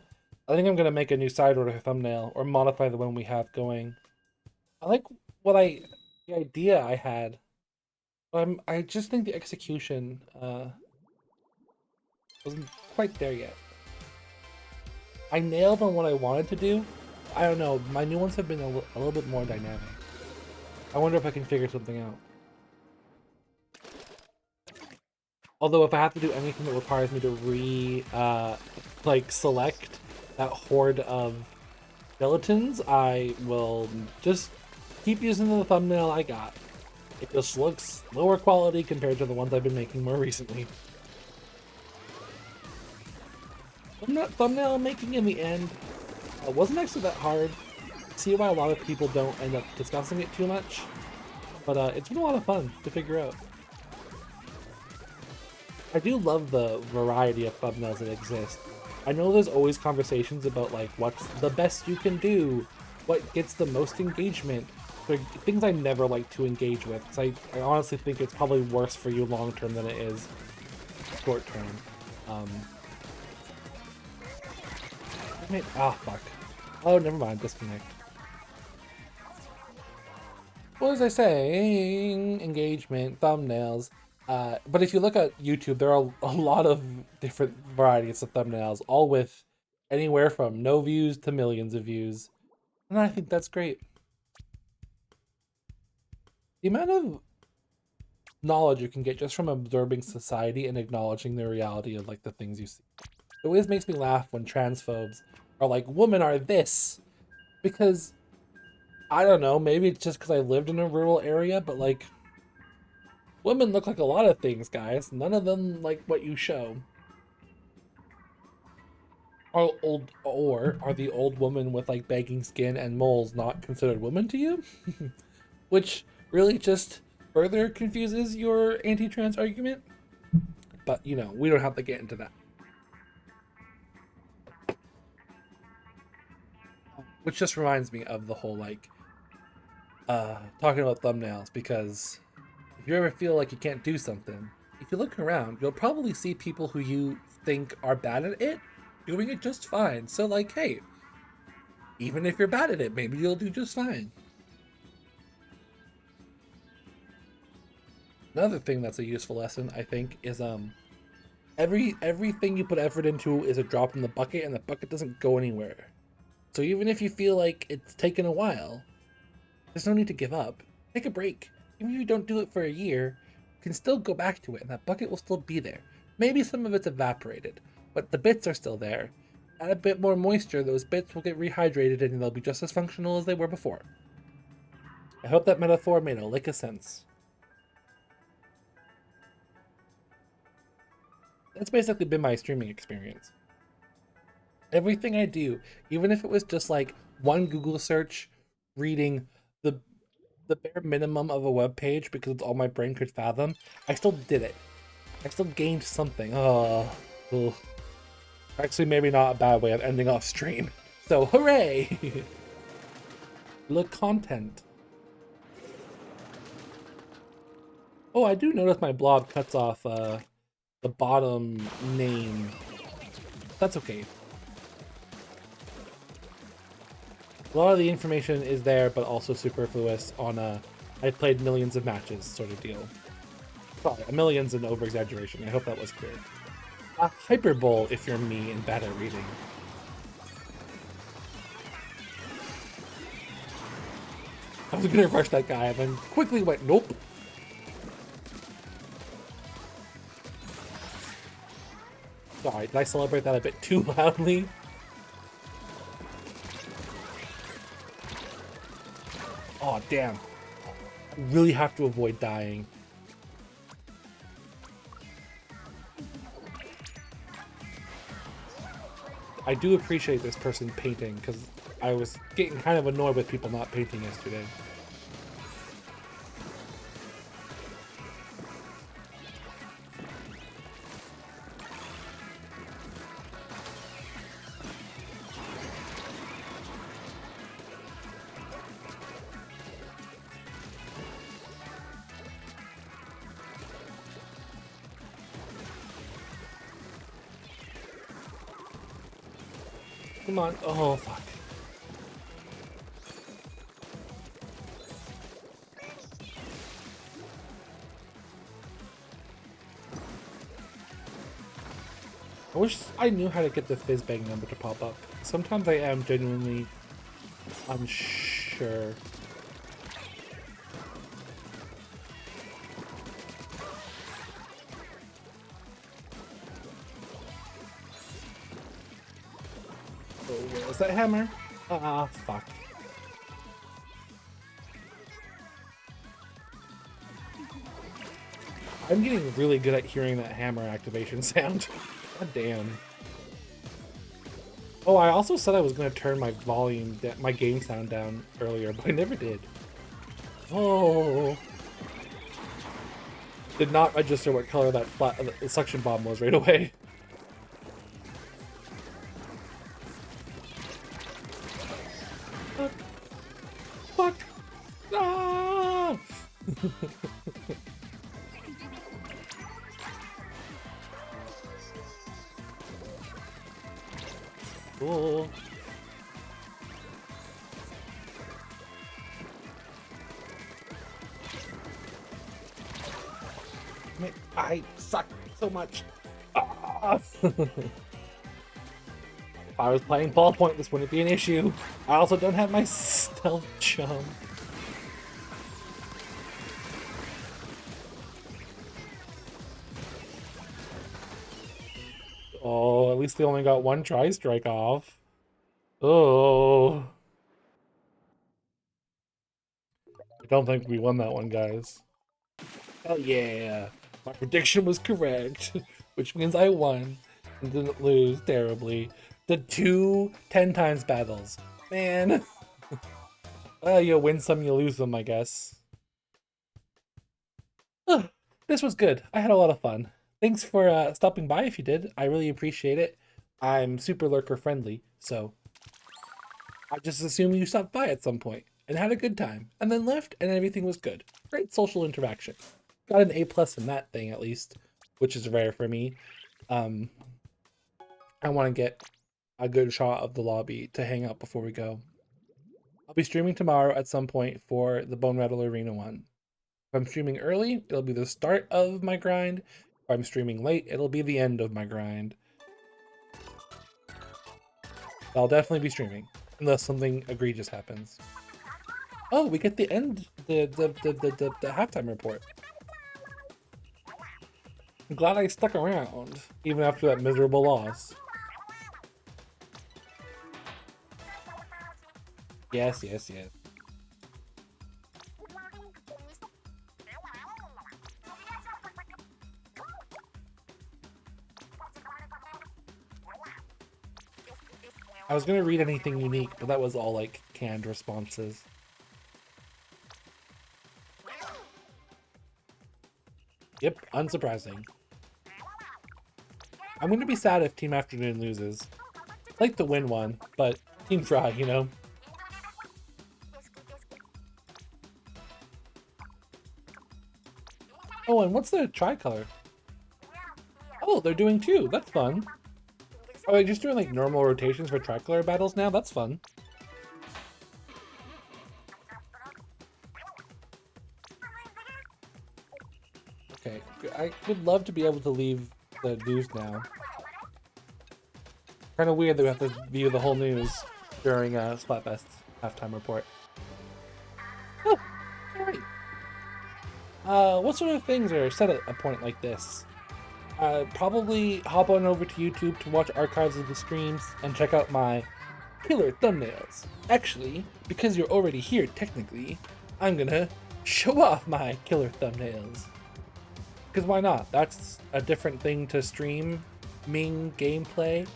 I think I'm gonna make a new side order thumbnail or modify the one we have going. I like what the idea I had. But I just think the execution wasn't quite there yet. I nailed on what I wanted to do. I don't know. My new ones have been a little bit more dynamic. I wonder if I can figure something out. Although if I have to do anything that requires me to like select that horde of skeletons, I will just keep using the thumbnail I got. It just looks lower quality compared to the ones I've been making more recently. Thumbnail making in the end wasn't actually that hard. See why a lot of people don't end up discussing it too much, but it's been a lot of fun to figure out. I do love the variety of thumbnails that exist. I know there's always conversations about like what's the best you can do, what gets the most engagement. They're things I never like to engage with, because I honestly think it's probably worse for you long term than it is short term. Fuck. Oh, never mind. Disconnect. What was I saying? Engagement, thumbnails. But if you look at YouTube, there are a lot of different varieties of thumbnails, all with anywhere from no views to millions of views. And I think that's great. The amount of knowledge you can get just from observing society and acknowledging the reality of like the things you see. It always makes me laugh when transphobes are like, women are this. Because, I don't know, maybe it's just because I lived in a rural area, but like, women look like a lot of things, guys. None of them like what you show. Are the old women with like begging skin and moles not considered women to you? Which really just further confuses your anti-trans argument. But, you know, we don't have to get into that. Which just reminds me of the whole like talking about thumbnails, because if you ever feel like you can't do something, if you look around, you'll probably see people who you think are bad at it doing it just fine. So like, hey, even if you're bad at it, maybe you'll do just fine. Another thing that's a useful lesson, I think, is everything you put effort into is a drop in the bucket, and the bucket doesn't go anywhere. So even if you feel like it's taken a while, there's no need to give up. Take a break. Even if you don't do it for a year, you can still go back to it, and that bucket will still be there. Maybe some of it's evaporated, but the bits are still there. Add a bit more moisture, those bits will get rehydrated and they'll be just as functional as they were before. I hope that metaphor made a lick of sense. That's basically been my streaming experience. Everything I do, even if it was just like one Google search, reading the bare minimum of a web page because it's all my brain could fathom, I still did it. I still gained something. Oh, ugh. Actually, maybe not a bad way of ending off stream. So, hooray! Look, content. Oh, I do notice my blob cuts off the bottom name. That's okay. A lot of the information is there, but also superfluous on a I played millions of matches sort of deal. Sorry, a million's an over-exaggeration. I hope that was clear. A hyperbole if you're me and bad at reading. I was gonna rush that guy and then quickly went, nope. Sorry, did I celebrate that a bit too loudly? Oh, damn. I really have to avoid dying. I do appreciate this person painting, because I was getting kind of annoyed with people not painting yesterday. Come on. Oh, fuck. I wish I knew how to get the fizz bang number to pop up. Sometimes I am genuinely unsure. Oh, where is that hammer? Ah, fuck. I'm getting really good at hearing that hammer activation sound. God damn. Oh, I also said I was going to turn my volume, my game sound down earlier, but I never did. Oh. Did not register what color that suction bomb was right away. Fuck. Ah! Cool. I suck so much. Ah! If I was playing ballpoint, this wouldn't be an issue. I also don't have my stealth jump. Oh, at least they only got one tri-strike off. Oh. I don't think we won that one, guys. Hell yeah. My prediction was correct, which means I won and didn't lose terribly. The 2 10 times battles. Man. Well, you win some, you lose them, I guess. This was good. I had a lot of fun. Thanks for stopping by if you did. I really appreciate it. I'm super lurker friendly, so I just assume you stopped by at some point and had a good time and then left and everything was good. Great social interaction. Got an A+ in that thing at least, which is rare for me. I want to get a good shot of the lobby to hang out before we go. I'll be streaming tomorrow at some point for the Bone Rattle Arena one. If I'm streaming early, it'll be the start of my grind. If I'm streaming late, it'll be the end of my grind. I'll definitely be streaming, unless something egregious happens. Oh, we get the end, the halftime report. I'm glad I stuck around, even after that miserable loss. Yes, yes, yes. I was gonna read anything unique, but that was all like canned responses. Yep, unsurprising. I'm gonna be sad if Team Afternoon loses. I'd like to win one, but Team Fry, you know? Oh, and what's the tricolor? Oh, they're doing 2. That's fun. Oh, they're just doing like normal rotations for tricolor battles now? That's fun. Okay, I would love to be able to leave the news now. Kind of weird that we have to view the whole news during Splatfest halftime report. Oh, alright. What sort of things are said at a point like this? Probably hop on over to YouTube to watch archives of the streams and check out my killer thumbnails. Actually, because you're already here technically, I'm gonna show off my killer thumbnails. Because why not? That's a different thing to stream Ming gameplay,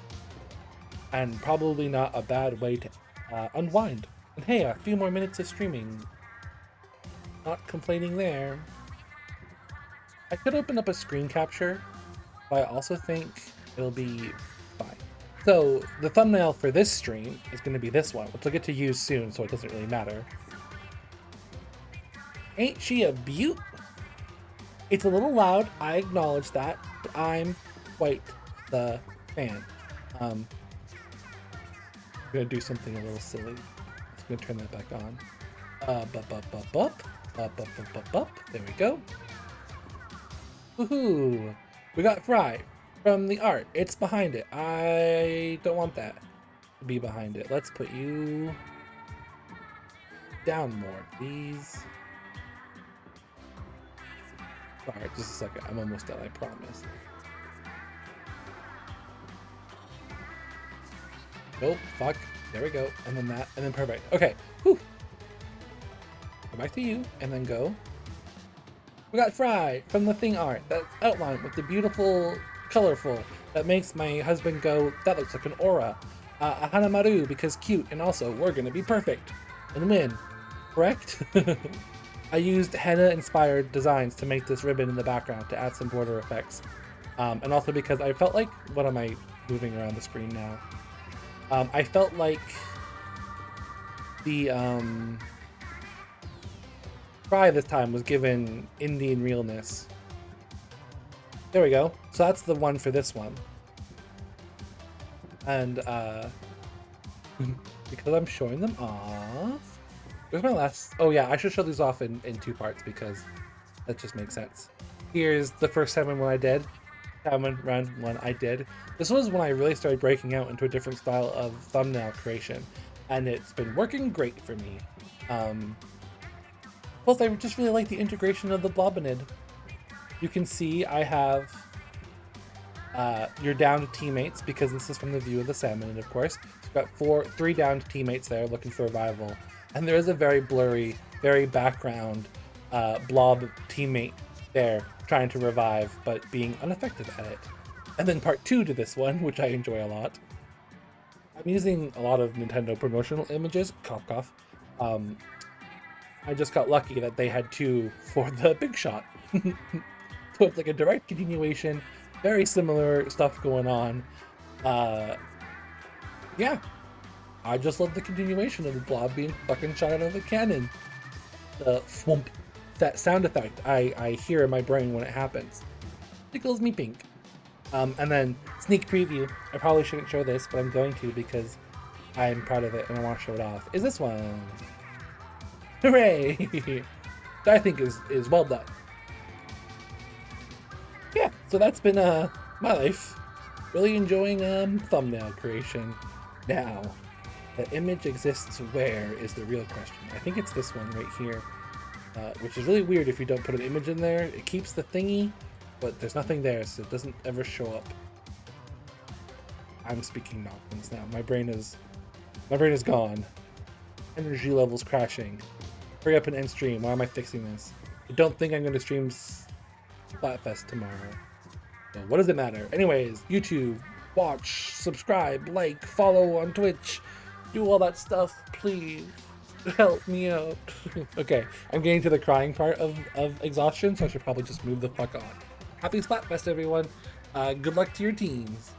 and probably not a bad way to unwind. And hey, a few more minutes of streaming. Not complaining there. I could open up a screen capture, but I also think it'll be fine. So the thumbnail for this stream is going to be this one, which I'll get to use soon, so it doesn't really matter. Ain't she a beaut? It's a little loud, I acknowledge that, but I'm quite the fan. gonna do something a little silly. I'm gonna turn that back on. Up. There we go. Woohoo! We got Fry from the art. It's behind it. I don't want that to be behind it. Let's put you down more, please. Alright, just a second. I'm almost done, I promise. Nope, fuck. There we go. And then that, and then perfect. Okay, whew. Go back to you, and then go. We got Fry from the thing art. That's outlined with the beautiful, colorful, that makes my husband go, that looks like an aura. A Hanamaru, because cute, and also, we're gonna be perfect. And win. Correct? I used henna-inspired designs to make this ribbon in the background to add some border effects. And also because I felt like, what am I moving around the screen now? I felt like the Fry this time was given Indian realness. There we go. So that's the one for this one. And because I'm showing them off. Where's my last? Oh yeah, I should show these off in 2 parts because that just makes sense. Here's the first salmon one I did. Salmon run one I did. This was when I really started breaking out into a different style of thumbnail creation, and it's been working great for me. Plus, I just really like the integration of the blobinid. You can see I have your downed teammates because this is from the view of the salmon, and of course, it's got 3 downed teammates there looking for revival. And there is a very blurry, very background blob teammate there trying to revive, but being unaffected at it. And then part 2 to this one, which I enjoy a lot. I'm using a lot of Nintendo promotional images, cough cough. I just got lucky that they had 2 for the big shot. So it's like a direct continuation, very similar stuff going on. Yeah. I just love the continuation of the blob being fucking shot out of a cannon. The thwomp, that sound effect I hear in my brain when it happens. Tickles me pink. And then sneak preview. I probably shouldn't show this, but I'm going to because I'm proud of it and I want to show it off. Is this one? Hooray! That I think is well done. Yeah, so that's been my life. Really enjoying thumbnail creation. Now, the image exists where is the real question. I think it's this one right here, which is really weird if you don't put an image in there. It keeps the thingy, but there's nothing there, so it doesn't ever show up. I'm speaking nonsense now. My brain is gone. Energy levels crashing. Hurry up and end stream. Why am I fixing this? I don't think I'm going to stream SpringFest tomorrow. So what does it matter? Anyways, YouTube, watch, subscribe, like, follow on Twitch. Do all that stuff, please. Help me out. Okay, I'm getting to the crying part of exhaustion, so I should probably just move the fuck on. Happy SpringFest, everyone. Good luck to your teams.